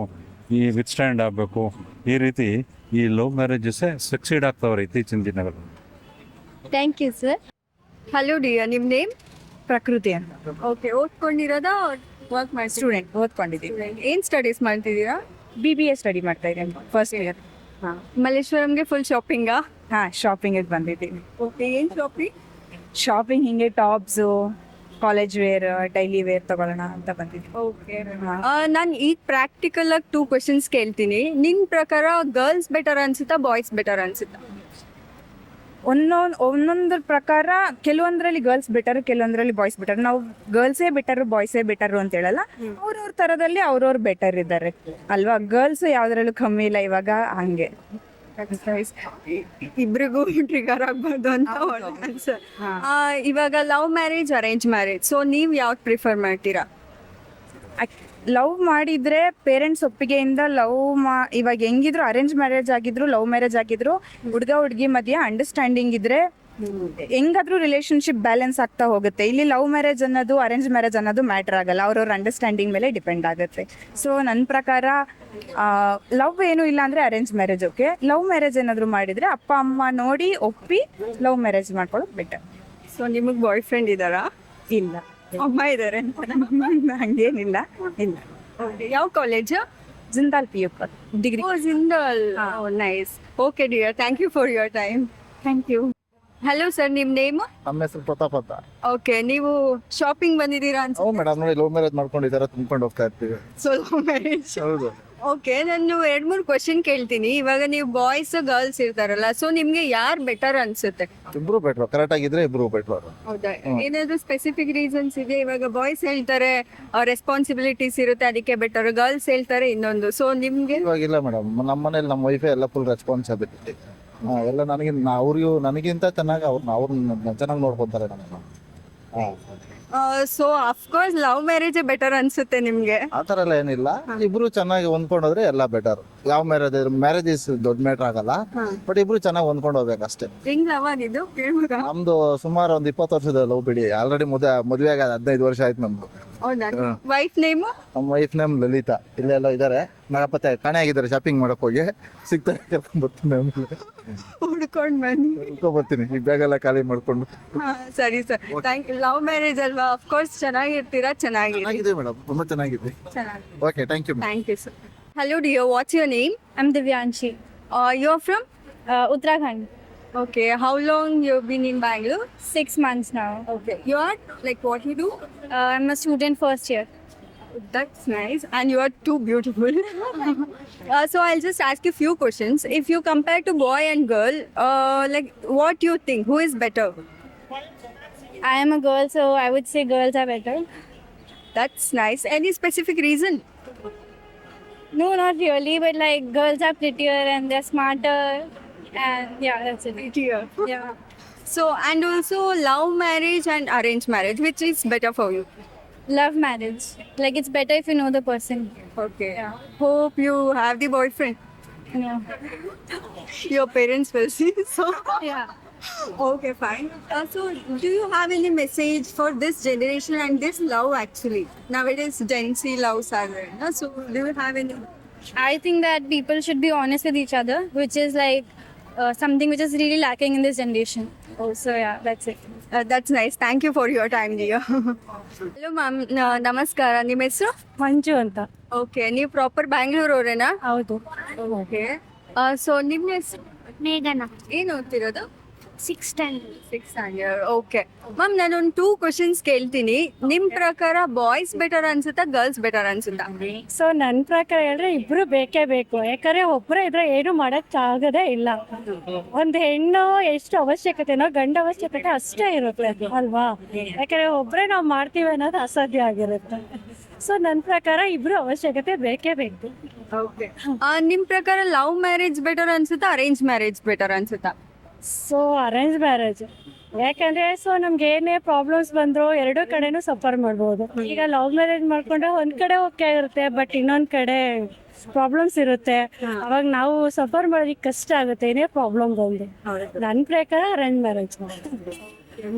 ಈ ವಿತ್ಸ್ಟ್ಯಾಂಡ್ ಆಗಬೇಕು. ಈ ರೀತಿ ಈ ಲವ್ ಮ್ಯಾರೇಜಸ್ಸೇ ಸಕ್ಸೀಡ್ ಆಗ್ತಾವ್ರೆ ಇತ್ತೀಚಿನ ದಿನಗಳು. Thank you sir. Hello dear, ನಿಮ್ಮ ನೇಮ್? ಪ್ರಕೃತಿ ಅಂತ. ಓಕೆ, ಓದ್ಕೊಂಡಿರೋದಾ ವರ್ಕ್ ಮಾಡಿ? ಸ್ಟೂಡೆಂಟ್, ಓದ್ಕೊಂಡಿದ್ದೀವಿ. ಏನು ಸ್ಟಡೀಸ್ ಮಾಡ್ತಿದ್ದೀರಾ? BBA ಸ್ಟಡಿ ಮಾಡ್ತಾ ಇದ್ದೀನಿ, ಫಸ್ಟ್ ಇಯರ್. ಹಾಂ, ಮಲ್ಲೇಶ್ವರಂಗೆ ಫುಲ್ ಶಾಪಿಂಗಾ? ಹಾಂ, ಶಾಪಿಂಗಿಗೆ ಬಂದಿದ್ದೀನಿ. ಓಕೆ, ಏನು ಶಾಪಿಂಗ್? ಶಾಪಿಂಗ್ ಹಿಂಗೆ tops, college wear, daily wear ತಗೊಳ್ಳೋಣ ಅಂತ ಬಂದಿದ್ದೀನಿ. ಓಕೆ, ನಾನು ಈಗ ಪ್ರಾಕ್ಟಿಕಲ್ ಆಗಿ 2 ಕ್ವೆಶನ್ಸ್ ಕೇಳ್ತೀನಿ. ನಿಮ್ಮ ಪ್ರಕಾರ ಗರ್ಲ್ಸ್ ಬೆಟರ್ ಅನ್ಸುತ್ತಾ, ಬಾಯ್ಸ್ ಬೆಟರ್ ಅನ್ಸುತ್ತಾ? ಒಂದೊಂದ್ರ ಪ್ರಕಾರ ಕೆಲವೊಂದ್ರಲ್ಲಿ ಗರ್ಲ್ಸ್ ಬೆಟರ್, ಕೆಲವೊಂದ್ರಲ್ಲಿ ಬಾಯ್ಸ್ ಬೆಟರ್. ನಾವು ಗರ್ಲ್ಸೇ ಬೆಟರ್, ಬಾಯ್ಸೇ ಬೆಟರ್ ಅಂತ ಹೇಳಲ್ಲ. ಅವ್ರವ್ರ ಥರದಲ್ಲಿ ಅವ್ರವ್ರು ಬೆಟರ್ ಇದ್ದಾರೆ ಅಲ್ವಾ. ಗರ್ಲ್ಸ್ ಯಾವ್ದ್ರಲ್ಲೂ ಕಮ್ಮಿ ಇಲ್ಲ ಇವಾಗ, ಹಂಗೆ. ಇಬ್ರಿಗೂ ಟ್ರಿಗರ್ ಆಗ್ಬಾರ್ದು ಅಂತ ಆನ್ಸರ್. ಇವಾಗ love marriage, arrange marriage, so ನೀವು ಯಾವ್ದು ಪ್ರಿಫರ್ ಮಾಡ್ತೀರಾ? ಲವ್ ಮಾಡಿದ್ರೆ ಪೇರೆಂಟ್ಸ್ ಒಪ್ಪಿಗೆಯಿಂದ ಇವಾಗ ಹೆಂಗಿದ್ರು ಅರೇಂಜ್ ಮ್ಯಾರೇಜ್ ಆಗಿದ್ರು ಲವ್ ಮ್ಯಾರೇಜ್ ಆಗಿದ್ರು ಹುಡುಗ ಹುಡುಗಿ ಮಧ್ಯೆ ಅಂಡರ್ಸ್ಟ್ಯಾಂಡಿಂಗ್ ಇದ್ರೆ ಹೆಂಗಾದ್ರೂ ರಿಲೇಶನ್ಶಿಪ್ ಬ್ಯಾಲೆನ್ಸ್ ಆಗ್ತಾ ಹೋಗುತ್ತೆ. ಇಲ್ಲಿ ಲವ್ ಮ್ಯಾರೇಜ್ ಅನ್ನೋದು ಅರೇಂಜ್ ಮ್ಯಾರೇಜ್ ಅನ್ನೋದು ಮ್ಯಾಟರ್ ಆಗಲ್ಲ, ಅವ್ರವ್ರ ಅಂಡರ್ಸ್ಟ್ಯಾಂಡಿಂಗ್ ಮೇಲೆ ಡಿಪೆಂಡ್ ಆಗುತ್ತೆ. ಸೊ ನನ್ನ ಪ್ರಕಾರ ಲವ್ ಏನು ಇಲ್ಲ ಅಂದ್ರೆ arrange marriage okay. Love marriage ಏನಾದ್ರು ಮಾಡಿದ್ರೆ ಅಪ್ಪ ಅಮ್ಮ ನೋಡಿ ಒಪ್ಪಿ ಲವ್ ಮ್ಯಾರೇಜ್ ಮಾಡ್ಕೊಳ್ಳೋದು ಬೆಟರ್. ಸೊ ನಿಮಗೆ ಬಾಯ್ ಫ್ರೆಂಡ್ ಇದ್ದಾರಾ? ಇಲ್ಲ, ಅಮ್ಮ ಇದ್ದಾರೆ? ಹಂಗೇನಿಲ್ಲ, ಇಲ್ಲ. ಯಾವ college? Jindal PU degree. Jindal, nice. Okay dear, thank you for your time. Thank you. Hello sir, ನಿಮ್ಮ ನೇಮ್? ನಮ್ಮ ಹೆಸರು ಪ್ರತಾಪ್ ಅಂತ. ಓಕೆ, ನೀವು ಶಾಪಿಂಗ್ ಬಂದಿದ್ದೀರಾ ಅನ್ಸುತ್ತೆ? ಹೌದು ಮೇಡಮ್, ನೋಡಿ ಲವ್ ಮ್ಯಾರೇಜ್ ಮಾಡ್ಕೊಂಡಿದ್ದಾರೆ, ತುಂಬ್ಕೊಂಡು ಹೋಗ್ತಾ ಇರ್ತೀವಿ. ಸೊ ಲವ್ ಮ್ಯಾರೇಜ್, ಹೌದು. ಓಕೆ, ನಾನು 2-3 ಕ್ವೆಶನ್ ಕೇಳ್ತೀನಿ. ಇವಾಗ ನೀವು ಬಾಯ್ಸ್ ಗರ್ಲ್ಸ್ ಇರ್ತಾರಲ್ಲ, ಸೊ ನಿಮ್ಗೆ ಯಾರು ಬೆಟರ್ ಅನ್ಸುತ್ತೆ? ಇಬ್ರು ಬೆಟ್ರು, ಕರೆಕ್ಟ್ ಆಗಿದ್ರೆ ಇಬ್ರು ಬೆಟ್ರು. ಹೌದಾ? ಏನಾದ್ರು ಸ್ಪೆಸಿಫಿಕ್ ರೀಸನ್ಸ್ ಇದೆ? ಇವಾಗ ಬಾಯ್ಸ್ ಹೇಳ್ತಾರೆ ರೆಸ್ಪಾನ್ಸಿಬಿಲಿಟೀಸ್ ಇರುತ್ತೆ ಅದಕ್ಕೆ ಬೆಟರ್, ಗರ್ಲ್ಸ್ ಹೇಳ್ತಾರೆ ಇನ್ನೊಂದು. ಸೊ ನಿಮ್ಗೆ? ಇವಾಗಿಲ್ಲ ಮೇಡಮ್, ನಮ್ಮ ಮನೇಲಿ ನಮ್ಮ ವೈಫೇ ಎಲ್ಲ ಫುಲ್ ರೆಸ್ಪಾನ್ಸಿಬಿಲಿಟಿ. ಎಲ್ಲ ನನಗಿಂತ ಚೆನ್ನಾಗಿ ಅವ್ರನ್ನ ಚೆನ್ನಾಗಿ ನೋಡ್ಕೊತಾರೆ ನಮ್ಮನ್ನ. ಸೊ ಅಫ್ಕೋರ್ಸ್ ಲವ್ ಮ್ಯಾರೇಜೇ ಬೆಟರ್ ಅನ್ಸುತ್ತೆ ನಿಮ್ಗೆ? ಆ ಥರ ಎಲ್ಲ ಏನಿಲ್ಲ, ಇಬ್ರು ಚೆನ್ನಾಗಿ ಹೊಂದ್ಕೊಂಡೋದ್ರೆ ಎಲ್ಲ ಬೆಟರ್. ಯಾವ ಮ್ಯಾರೇಜ್ ಇಸ್ ದೊಡ್ಡ ಮ್ಯಾಟ್ರ್ ಆಗಲ್ಲ, ಬಟ್ ಇಬ್ರು ಚೆನ್ನಾಗಿ ಹೊಂದ್ಕೊಂಡು ಹೋಗ್ಬೇಕು ಅಷ್ಟೇ. ಹೆಂಗ್ ಲವ್ ಆಗಿದ್ದು ಕೇಳ್ಬೋದಾ? ನಮ್ದು ಸುಮಾರು ಒಂದು 20 ವರ್ಷದ ಲವ್ ಬಿಡಿ. ಆಲ್ರೆಡಿ ಮದುವೆ ಆಗ 15 ವರ್ಷ ಆಯ್ತು ನಮ್ದು. ಹೌದಾ? Wife name? ನಮ್ಮ ವೈಫ್ ನೇಮ್ ಲಲಿತಾ. ಇಲ್ಲೆಲ್ಲ ಇದ್ದಾರೆ, ನಾಗಪತ್ತೆ ಕಾಣೆ ಆಗಿದ್ದಾರೆ. ಶಾಪಿಂಗ್ ಮಾಡಕ್ ಹೋಗಿ ಸಿಗ್ತಾರೆ, ಕರ್ಕೊಂಡ್ ಬರ್ತೀನಿ. ಹುಡ್ಕೊಂಡ್ ಬನ್ನಿ, ಬರ್ತೀನಿ ಈ ಬ್ಯಾಗ್ ಎಲ್ಲ ಖಾಲಿ ಮಾಡ್ಕೊಂಡು. ಸರಿ sir, thank you. Love marriage ಅಲ್ವಾ, ಅಫ್ಕೋರ್ಸ್ ಚೆನ್ನಾಗಿರ್ತೀರಾ? ಚೆನ್ನಾಗಿದೆ ಮೇಡಮ್, ತುಂಬಾ ಚೆನ್ನಾಗಿದೆ. Okay, thank you. Thank you sir. Hello dear, what's your name? I'm Divyanshi. You are from? Uttarakhand. Okay, how long you've been in Bangalore? 6 months now. Okay, you are like what you do? I'm a student first year. That's nice, and you are too beautiful. So I'll just ask you few questions. If you compare to boy and girl, like what you think, who is better? I am a girl, so I would say girls are better. That's nice. Any specific reason? No, not really, but like girls are prettier and they're smarter, and yeah, that's it. Prettier. Yeah. So, and also love marriage and arranged marriage, which is better for you? Love marriage. Like it's better if you know the person. Okay. Yeah. Hope you have the boyfriend. Yeah. Your parents will see. So Yeah. okay, fine. So do you have any message for this generation and this love actually? Nowadays Gen Z loves are there. No? So do you have any? I think that people should be honest with each other, which is like something which is really lacking in this generation. So yeah, that's it. That's nice. Thank you for your time, dear. Hello ma'am, ನಮಸ್ಕಾರ. ನಿಮ್ಮ ಹೆಸರು? ಮಂಜು ಅಂತ. Okay, ನೀವು proper Bangalore ಅವರೇನಾ? ಹೌದು. Okay, so ನಿಮ್ಮ ಹೆಸರು? ಮೇಘನಾ. ಏನು ಓದ್ತಿರೋದು? 6th standard. 6th standard. Okay ma'am, ನಾನೊಂದು 2 ಕ್ವೆಶನ್ಸ್ ಕೇಳ್ತೀನಿ. ನಿಮ್ಮ ಪ್ರಕಾರ ಬಾಯ್ಸ್ ಬೆಟರ್ ಅನ್ಸುತ್ತಾ, ಗರ್ಲ್ಸ್ ಬೆಟರ್ ಅನ್ಸುತ್ತಾ? ಸೊ ನನ್ನ ಪ್ರಕಾರ ಹೇಳಿದ್ರೆ ಇಬ್ರು ಬೇಕೇ ಬೇಕು. ಯಾಕಂದ್ರೆ ಒಬ್ಬರೇ ಇದ್ರೆ ಏನು ಮಾಡಕ್ ಆಗೋದೇ ಇಲ್ಲ. ಒಂದು ಹೆಣ್ಣು ಎಷ್ಟು ಅವಶ್ಯಕತೆನೋ ಗಂಡ ಅವಶ್ಯಕತೆ ಅಷ್ಟೇ ಇರುತ್ತೆ ಅಲ್ವಾ. ಯಾಕಂದ್ರೆ ಒಬ್ಬರೇ ನಾವು ಮಾಡ್ತೀವಿ ಅನ್ನೋದು ಅಸಾಧ್ಯ ಆಗಿರುತ್ತೆ. ಸೊ ನನ್ನ ಪ್ರಕಾರ ಇಬ್ರು ಅವಶ್ಯಕತೆ ಬೇಕೇ ಬೇಕು. ಓಕೆ, ನಿಮ್ಮ ಪ್ರಕಾರ ಲವ್ ಮ್ಯಾರೇಜ್ ಬೆಟರ್ ಅನ್ಸುತ್ತಾ, ಅರೇಂಜ್ ಮ್ಯಾರೇಜ್ ಬೆಟರ್ ಅನ್ಸುತ್ತಾ? So arrange marriage. ಯಾಕಂದ್ರೆ ಸೊ ನಮ್ಗೆ ಏನೇ ಪ್ರಾಬ್ಲಮ್ಸ್ ಬಂದ್ರು ಎರಡೂ ಕಡೆನೂ ಸಫರ್ ಮಾಡ್ಬೋದು. ಈಗ ಲವ್ ಮ್ಯಾರೇಜ್ ಮಾಡ್ಕೊಂಡ್ರೆ ಒಂದ್ ಕಡೆ ಓಕೆ ಆಗಿರುತ್ತೆ, ಬಟ್ ಇನ್ನೊಂದ್ ಕಡೆ ಪ್ರಾಬ್ಲಮ್ಸ್ ಇರುತ್ತೆ. ಅವಾಗ ನಾವು ಸಫರ್ ಮಾಡೋದಕ್ಕೆ ಕಷ್ಟ ಆಗುತ್ತೆ ಏನೇ ಪ್ರಾಬ್ಲಮ್ ಬಂದು. ನನ್ನ ಪ್ರಕಾರ ಅರೇಂಜ್ ಮ್ಯಾರೇಜ್.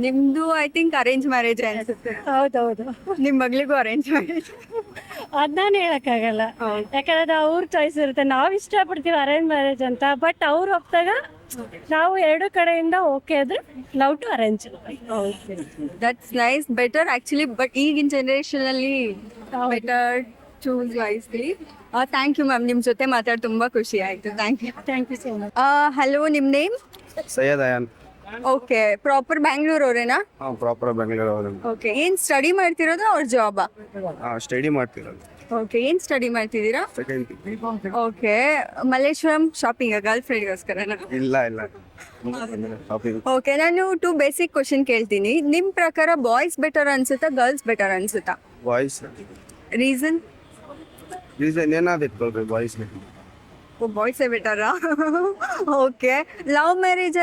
ನಿಮ್ದು ಐ ಥಿಂಕ್ ಅರೇಂಜ್ ಮ್ಯಾರೇಜ್ ಅನ್ಸುತ್ತೆ. ಹೌದೌದು, ನಿಮ್ ಮಗಳಿಗೂ ಅರೇಂಜ್ ಮ್ಯಾರೇಜ್. ಅದನ್ನ ಹೇಳಕ್ಕಾಗಲ್ಲ. ಯಾಕಂದ್ರೆ ಅವ್ರ ಚಾಯ್ಸ್ ಇರುತ್ತೆ. ನಾವು ಇಷ್ಟಪಡ್ತೀವಿ ಅರೇಂಜ್ ಮ್ಯಾರೇಜ್ ಅಂತ, ಬಟ್ ಅವ್ರು ಒಪ್ಪಿದಾಗ ನಾವು ಎರಡು ಕಡೆಯಿಂದ ಓಕೆ ಆದ್ರೆ love to arrange. That's nice, better actually. But ಈಗಿನ ಜನರೇಷನ್ ಅಲ್ಲಿ better choose wisely. Thank you ma'am, ನಿಮ್ ಜೊತೆ ಮಾತಾಡಿ ತುಂಬಾ ಖುಷಿ ಆಯ್ತು. Thank you so much. Hello, ನಿಮ್ name? Syed Ayan. Okay, proper Bangalore ಅವರೇನಾ? ಪ್ರಾಪರ್ ಬೆಂಗಳೂರು. ಓಕೆ, ಏನ್ ಸ್ಟಡಿ ಮಾಡ್ತಿರೋದು ಅವ್ರ ಜಾಬಾ? ಸ್ಟಡಿ ಮಾಡ್ತಿರೋದು. ಓಕೆ, ಏನ್ ಸ್ಟಡಿ ಮಾಡ್ತಿದ್ದೀರಾ? Second. Okay, Malleshwaram shopping girl ಫ್ರೆಂಡ್ಗೋಸ್ಕರನಾ? ಇಲ್ಲ ಶಾಪಿಂಗ್. ಓಕೆ, ನಾನು 2 ಬೇಸಿಕ್ ಕ್ವಶನ್ ಕೇಳ್ತೀನಿ. ನಿಮ್ ಪ್ರಕಾರ ಬಾಯ್ಸ್ ಬೆಟರ್ ಅನ್ಸುತ್ತಾ ಗರ್ಲ್ಸ್ ಬೆಟರ್ ಅನ್ಸುತ್ತಾ? ಬಾಯ್ಸ್. ರೀಸನ್ ಏನಾದಿತ್ತು ಬಾಯ್ಸ್? ಬಾಯ್ಸೇ ಬೆಟರಾ? ಓಕೆ, ಲವ್ ಮ್ಯಾರೇಜ್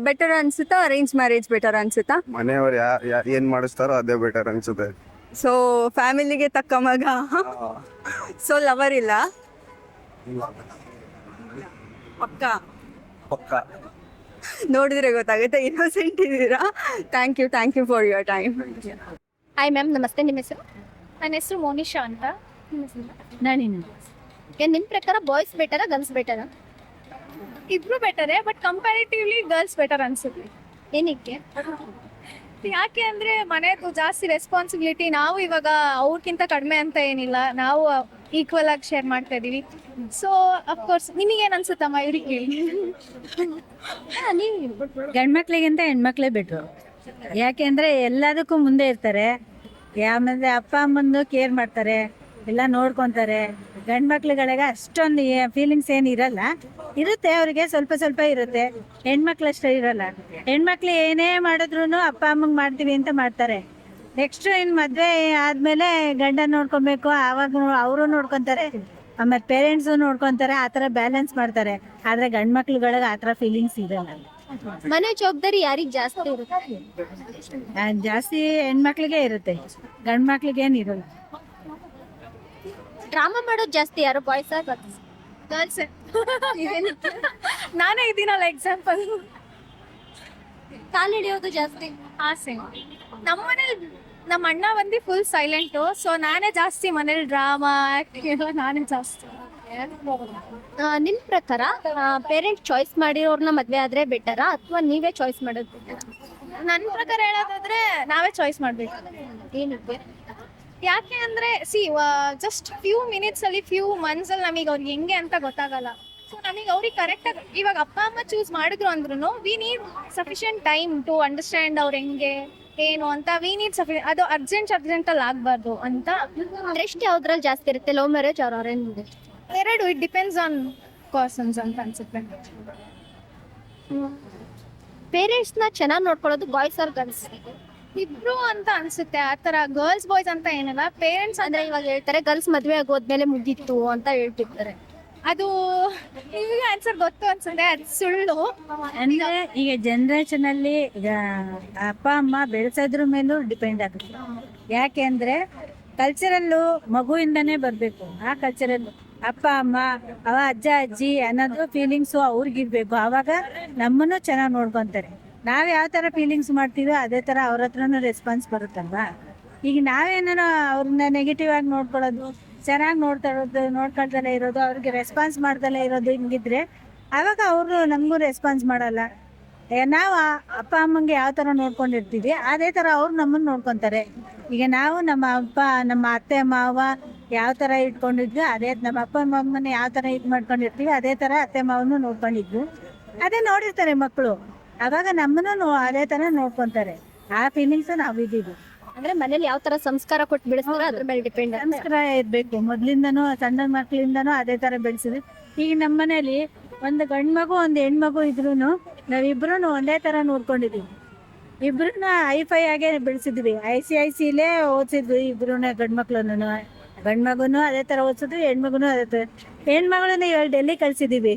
ಬೆಟರ್ ಅನ್ಸುತ್ತಾ ಅರೇಂಜ್ ಮ್ಯಾರೇಜ್ ಬೆಟರ್ ಅನ್ಸುತ್ತಾ? ಮನೆಯವ್ರು ಏನ್ ಮಾಡಿಸ್ತಾರೋ ಅದೇ ಬೆಟರ್ ಅನ್ಸುತ್ತೆ. ಸೊ ಫ್ಯಾಮಿಲಿಗೆ ತಕ್ಕ ಮಗ. ಸೊ ಲವರ್ ಇಲ್ಲ ಪಕ್ಕ ನೋಡಿದ್ರೆ ಗೊತ್ತಾಗುತ್ತೆ. ಇನ್ನೋಸೆಂಟ್ ಇದ್ದೀರಾ. Thank you for your time. Hi ma'am, ನಮಸ್ತೆ. ನಿಮ್ಮ ಹೆಸರು? ನನ್ನ ಹೆಸರು ಮೋನಿಶಾ ಅಂತ. ನಿಮ್ಮ ಪ್ರಕಾರ ಬಾಯ್ಸ್ ಬೆಟರಾ ಗರ್ಲ್ಸ್ ಬೆಟರಾ? ಇಬ್ರು ಬೆಟರೇ, ಬಟ್ ಕಂಪ್ಯಾರಿಟಿವ್ಲಿ ಗರ್ಲ್ಸ್ ಬೆಟರ್ ಅನ್ಸುತ್ತೆ. ಏನಕ್ಕೆ? ಯಾಕೆ ಅಂದ್ರೆ ಮನೆದು ಜಾಸ್ತಿ ರೆಸ್ಪಾನ್ಸಿಬಿಲಿಟಿ. ನಾವು ಇವಾಗ ಅವ್ರಕ್ಕಿಂತ ಕಡಿಮೆ ಅಂತ ಏನಿಲ್ಲ, ನಾವು ಈಕ್ವಲ್ ಆಗಿ ಶೇರ್ ಮಾಡ್ತಾ ಇದೀವಿ. ಸೊ ಅಫ್ಕೋರ್ಸ್ ನಿಮಗೇನು ಅನ್ಸುತ್ತಮ್ಮ ಇವ್ರಿಗೆ ಕೇಳಿ? ಗಂಡ್ಮಕ್ಳಿಗಿಂತ ಹೆಣ್ಮಕ್ಳೇ ಬಿಟ್ರು. ಯಾಕೆಂದ್ರೆ ಎಲ್ಲದಕ್ಕೂ ಮುಂದೆ ಇರ್ತಾರೆ. ಆಮೇಲೆ ಅಪ್ಪ ಅಮ್ಮಂದು ಕೇರ್ ಮಾಡ್ತಾರೆ, ಎಲ್ಲ ನೋಡ್ಕೊಂತಾರೆ. ಗಂಡ್ಮಕ್ಳುಗಳಿಗೆ ಅಷ್ಟೊಂದು ಫೀಲಿಂಗ್ಸ್ ಏನು ಇರಲ್ಲ. ಇರುತ್ತೆ, ಅವ್ರಿಗೆ ಸ್ವಲ್ಪ ಸ್ವಲ್ಪ ಇರುತ್ತೆ. ಹೆಣ್ಮಕ್ಳು ಅಷ್ಟೇ ಇರಲ್ಲ. ಹೆಣ್ಮಕ್ಳು ಏನೇ ಮಾಡಿದ್ರು ಅಪ್ಪ ಅಮ್ಮಂಗೆ ಮಾಡ್ತೀವಿ ಅಂತ ಮಾಡ್ತಾರೆ. ನೆಕ್ಸ್ಟ್ ಇನ್ನು ಮದುವೆ ಆದಮೇಲೆ ಗಂಡ ನೋಡ್ಕೊಬೇಕು, ಆವಾಗ ಅವರು ನೋಡ್ಕೊತಾರೆ, ಆಮೇಲೆ ಪೇರೆಂಟ್ಸು ನೋಡ್ಕೊತಾರೆ. ಆ ಥರ ಬ್ಯಾಲೆನ್ಸ್ ಮಾಡ್ತಾರೆ. ಆದರೆ ಗಂಡ್ಮಕ್ಳುಗಳಿಗೆ ಆ ಥರ ಫೀಲಿಂಗ್ಸ್ ಇರಲ್ಲ. ಮನೆ ಜವಾಬ್ದಾರಿ ಯಾರಿಗೆ ಜಾಸ್ತಿ ಇರುತ್ತೆ? ಜಾಸ್ತಿ ಹೆಣ್ಮಕ್ಳಿಗೆ ಇರುತ್ತೆ, ಗಂಡ್ಮಕ್ಳಿಗೆ ಏನು ಇರಲ್ಲ. ಡ್ರಾಮಾ ಮಾಡೋದು ಜಾಸ್ತಿ ಯಾರು, ಬಾಯ್ಸ್ ಗರ್ಲ್ಸ್? ನಾನೇ ಇದ್ದೀನಲ್ಲ ಎಕ್ಸಾಂಪಲ್. ಕಾಲು ಹಿಡಿಯೋದು ಜಾಸ್ತಿ ಆಸೆ. ನಮ್ಮನೇಲಿ ನಮ್ಮ ಅಣ್ಣ ಬಂದು ಫುಲ್ ಸೈಲೆಂಟು. ಸೊ ನಾನೇ ಜಾಸ್ತಿ ಮನೇಲಿ ಡ್ರಾಮಾ ಎಲ್ಲ ನಾನೇ ಜಾಸ್ತಿ. ನಿಮ್ ಪ್ರಕಾರ ಪೇರೆಂಟ್ಸ್ ಚಾಯ್ಸ್ ಮಾಡಿರೋರ್ನ ಮದ್ವೆ ಆದ್ರೆ ಬೆಟರಾ ಅಥವಾ ನೀವೇ ಚಾಯ್ಸ್ ಮಾಡೋದು ಬೆಟರಾ? ನನ್ನ ಪ್ರಕಾರ ಹೇಳೋದಾದ್ರೆ ನಾವೇ ಚಾಯ್ಸ್ ಮಾಡ್ಬೇಕು. ಏನಕ್ಕೆ? ಯಾಕೆ ಅಂದ್ರೆ ಜಸ್ಟ್ ಫ್ಯೂ ಮಿನಿಟ್ಸ್ ಅಲ್ಲಿ, ಫ್ಯೂ ಮಂತ್ಸ್ ಅಲ್ಲಿ ನಮಗೆ ಅವ್ರಿಗೆ ಹೆಂಗೆ ಅಂತ ಗೊತ್ತಾಗಲ್ಲ. ಸೊ ನಮಗೆ ಅವ್ರಿಗೆ ಕರೆಕ್ಟಾಗಿ ಇವಾಗ ಅಪ್ಪ ಅಮ್ಮ ಚೂಸ್ ಮಾಡಿದ್ರು ಅಂದ್ರೂ we need sufficient time to understand ಅವ್ರು ಹೆಂಗೆ ಏನು ಅಂತ. ವಿ ನೀಡ್ ಅದು ಅರ್ಜೆಂಟ್ ಅಲ್ಲಿ ಆಗ್ಬಾರ್ದು ಅಂತ. ಇಂಟ್ರೆಸ್ಟ್ ಯಾವ್ದ್ರಲ್ಲಿ ಜಾಸ್ತಿ ಇರುತ್ತೆ, love marriage are arrange marriage? ಎರಡು, ಇಟ್ ಡಿಪೆಂಡ್ಸ್ ಆನ್ ಪರ್ಸನ್ಸ್ ಅಂತ ಅನ್ಸುತ್ತೆ. ಪೇರೆಂಟ್ಸ್ನ ಚೆನ್ನಾಗಿ ನೋಡ್ಕೊಳ್ಳೋದು ಬಾಯ್ಸ್ ಆರ್ ಗರ್ಲ್ಸ್? ಇಬ್ರು ಅಂತ ಅನ್ಸುತ್ತೆ. ಆ ತರ ಗರ್ಲ್ಸ್ ಬಾಯ್ಸ್ ಅಂತ ಏನಿಲ್ಲ. ಪೇರೆಂಟ್ಸ್ ಅಂದ್ರೆ ಇವಾಗ ಹೇಳ್ತಾರೆ ಗರ್ಲ್ಸ್ ಮದ್ವೆ ಆಗೋದ್ಮೇಲೆ ಮುಗೀತು ಅಂತ ಹೇಳ್ತಿರ್ತಾರೆ. ಅದು ನಿಮಗೆ ಆನ್ಸರ್ ಗೊತ್ತು ಅನ್ಸುತ್ತೆ, ಅದು ಸುಳ್ಳು. ಅಂದ್ರೆ ಈಗ ಜನರೇಷನ್ ಅಲ್ಲಿ ಅಪ್ಪ ಅಮ್ಮ ಬೆಳೆಸೋದ್ರ ಮೇಲೂ ಡಿಪೆಂಡ್ ಆಗುತ್ತೆ. ಯಾಕೆ ಅಂದ್ರೆ ಕಲ್ಚರಲ್ಲು ಮಗುವಿಂದನೇ ಬರಬೇಕು. ಆ ಕಲ್ಚರಲ್ಲು ಅಪ್ಪ ಅಮ್ಮ ಅಜ್ಜ ಅಜ್ಜಿ ಅನ್ನೋದು ಫೀಲಿಂಗ್ಸು ಅವ್ರಿಗಿರ್ಬೇಕು. ಆವಾಗ ನಮ್ಮನ್ನು ಚೆನ್ನಾಗಿ ನೋಡ್ಕೊತಾರೆ. ನಾವು ಯಾವ ಥರ ಫೀಲಿಂಗ್ಸ್ ಮಾಡ್ತೀವೋ ಅದೇ ಥರ ಅವ್ರ ಹತ್ರನೂ ರೆಸ್ಪಾನ್ಸ್ ಬರುತ್ತಲ್ವಾ. ಈಗ ನಾವೇನಾರು ಅವ್ರನ್ನ ನೆಗೆಟಿವ್ ಆಗಿ ನೋಡ್ಕೊಳ್ಳೋದು, ಚೆನ್ನಾಗಿ ನೋಡ್ಕೊಳ್ದಲ್ಲೇ ಇರೋದು, ಅವ್ರಿಗೆ ರೆಸ್ಪಾನ್ಸ್ ಮಾಡ್ದಲ್ಲೇ ಇರೋದು ಹಿಂಗಿದ್ರೆ ಆವಾಗ ಅವರು ನಮಗೂ ರೆಸ್ಪಾನ್ಸ್ ಮಾಡಲ್ಲ. ನಾವು ಅಪ್ಪ ಅಮ್ಮಂಗೆ ಯಾವ ಥರ ನೋಡ್ಕೊಂಡಿರ್ತೀವಿ ಅದೇ ಥರ ಅವ್ರು ನಮ್ಮನ್ನು ನೋಡ್ಕೊತಾರೆ. ಈಗ ನಾವು ನಮ್ಮ ಅತ್ತೆ ಮಾವ ಯಾವ ಥರ ಇಟ್ಕೊಂಡಿದ್ವಿ, ಅದೇ ನಮ್ಮ ಅಪ್ಪ ಅಮ್ಮನ ಯಾವ ಥರ ಇದು ಮಾಡ್ಕೊಂಡಿರ್ತೀವಿ ಅದೇ ಥರ ಅತ್ತೆ ಮಾವನು ನೋಡ್ಕೊಂಡಿದ್ವಿ. ಅದೇ ನೋಡಿರ್ತಾರೆ ಮಕ್ಕಳು, ಆವಾಗ ನಮ್ಮನ್ನು ಅದೇ ಥರ ನೋಡ್ಕೊತಾರೆ. ಆ ಫೀಲಿಂಗ್ಸ್ ನಾವು ಇದ್ದೀವಿ. ಅಂದ್ರೆ ಮನೇಲಿ ಯಾವ ತರ ಸಂಸ್ಕಾರ ಕೊಟ್ಟು ಬೆಳೆಸ್ತಾರೆ ಅದ್ರ ಮೇಲೆ ಡಿಪೆಂಡ್. ಸಂಸ್ಕಾರ ಇರಬೇಕು ಮೊದಲಿಂದನೂ, ಸಣ್ಣ ಮಕ್ಕಳಿಂದನೂ ಅದೇ ಥರ ಬೆಳೆಸಿದ್ವಿ. ಈಗ ನಮ್ಮ ಮನೇಲಿ ಒಂದು ಗಂಡು ಮಗು ಒಂದು ಹೆಣ್ಮಗು ಇದ್ರೂ ನಾವಿಬ್ರು ಒಂದೇ ಥರ ನೋಡ್ಕೊಂಡಿದ್ದೀವಿ. ಇಬ್ರನ್ನ ಐಫೈ ಆಗೇ ಬೆಳೆಸಿದ್ವಿ. ICICಲೇ ಓದಿಸಿದ್ವಿ ಇಬ್ರು ಗಂಡು ಮಕ್ಳನ್ನು. ಗಂಡು ಮಗುನು ಅದೇ ಥರ ಓದಿಸಿದ್ವಿ, ಹೆಣ್ಮಗುನು ಅದೇ ಥರ. ಹೆಣ್ಮಗಳನ್ನ ಇವಾಗ ಡೆಲ್ಲಿ ಕಳಿಸಿದ್ದೀವಿ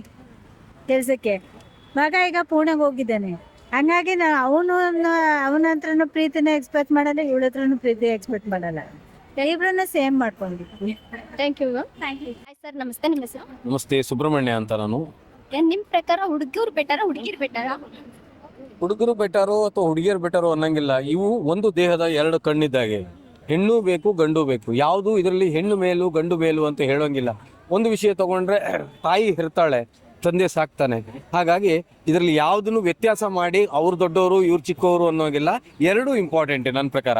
ಕೆಲಸಕ್ಕೆ. ಮಗ ಈಗ ಪೂಣೆಗೆ ಹೋಗಿದ್ದಾನೆ. ಹಂಗಾಗಿ ನಾವು ಅವನ ಹತ್ರನೂ ಪ್ರೀತಿನ ಎಕ್ಸ್ಪೆಕ್ಟ್ ಮಾಡಲ್ಲ, ಇವಳ ಹತ್ರನೂ ಪ್ರೀತಿ ಎಕ್ಸ್ಪೆಕ್ಟ್ ಮಾಡಲ್ಲ. ಇಬ್ರನ್ನ ಸೇಮ್ ಮಾಡ್ಕೊಂಡಿದ್ವಿ. Thank you. ಹಾಯ್ ಸರ್, ನಮಸ್ತೆ. ನಿಮ್ಮ ಹೆಸರು? ನಮಸ್ತೆ, ಸುಬ್ರಹ್ಮಣ್ಯ ಅಂತ ನಾನು. ನಿಮ್ ಪ್ರಕಾರ ಹುಡುಗಿಯವ್ರು ಬೆಟರಾ ಹುಡುಗಿರ್ ಬೆಟರಾ? ಹುಡುಗರು ಬೆಟರು ಅಥವಾ ಹುಡುಗಿಯರು ಬೆಟರು ಅನ್ನಂಗಿಲ್ಲ. ಇವು ಒಂದು ದೇಹದ ಎರಡು ಕಣ್ಣಿದ್ದಾಗೆ. ಹೆಣ್ಣು ಬೇಕು, ಗಂಡು ಬೇಕು. ಯಾವುದು ಇದರಲ್ಲಿ ಹೆಣ್ಣು ಮೇಲು ಗಂಡು ಮೇಲು ಅಂತ ಹೇಳೋಂಗಿಲ್ಲ. ಒಂದು ವಿಷಯ ತಗೊಂಡ್ರೆ ತಾಯಿ ಹೆರ್ತಾಳೆ, ತಂದೆ ಸಾಕ್ತಾನೆ. ಹಾಗಾಗಿ ಇದರಲ್ಲಿ ಯಾವುದನ್ನು ವ್ಯತ್ಯಾಸ ಮಾಡಿ ಅವ್ರು ದೊಡ್ಡವರು ಇವ್ರು ಚಿಕ್ಕವರು ಅನ್ನೋಂಗಿಲ್ಲ. ಎರಡೂ ಇಂಪಾರ್ಟೆಂಟ್ ನನ್ನ ಪ್ರಕಾರ.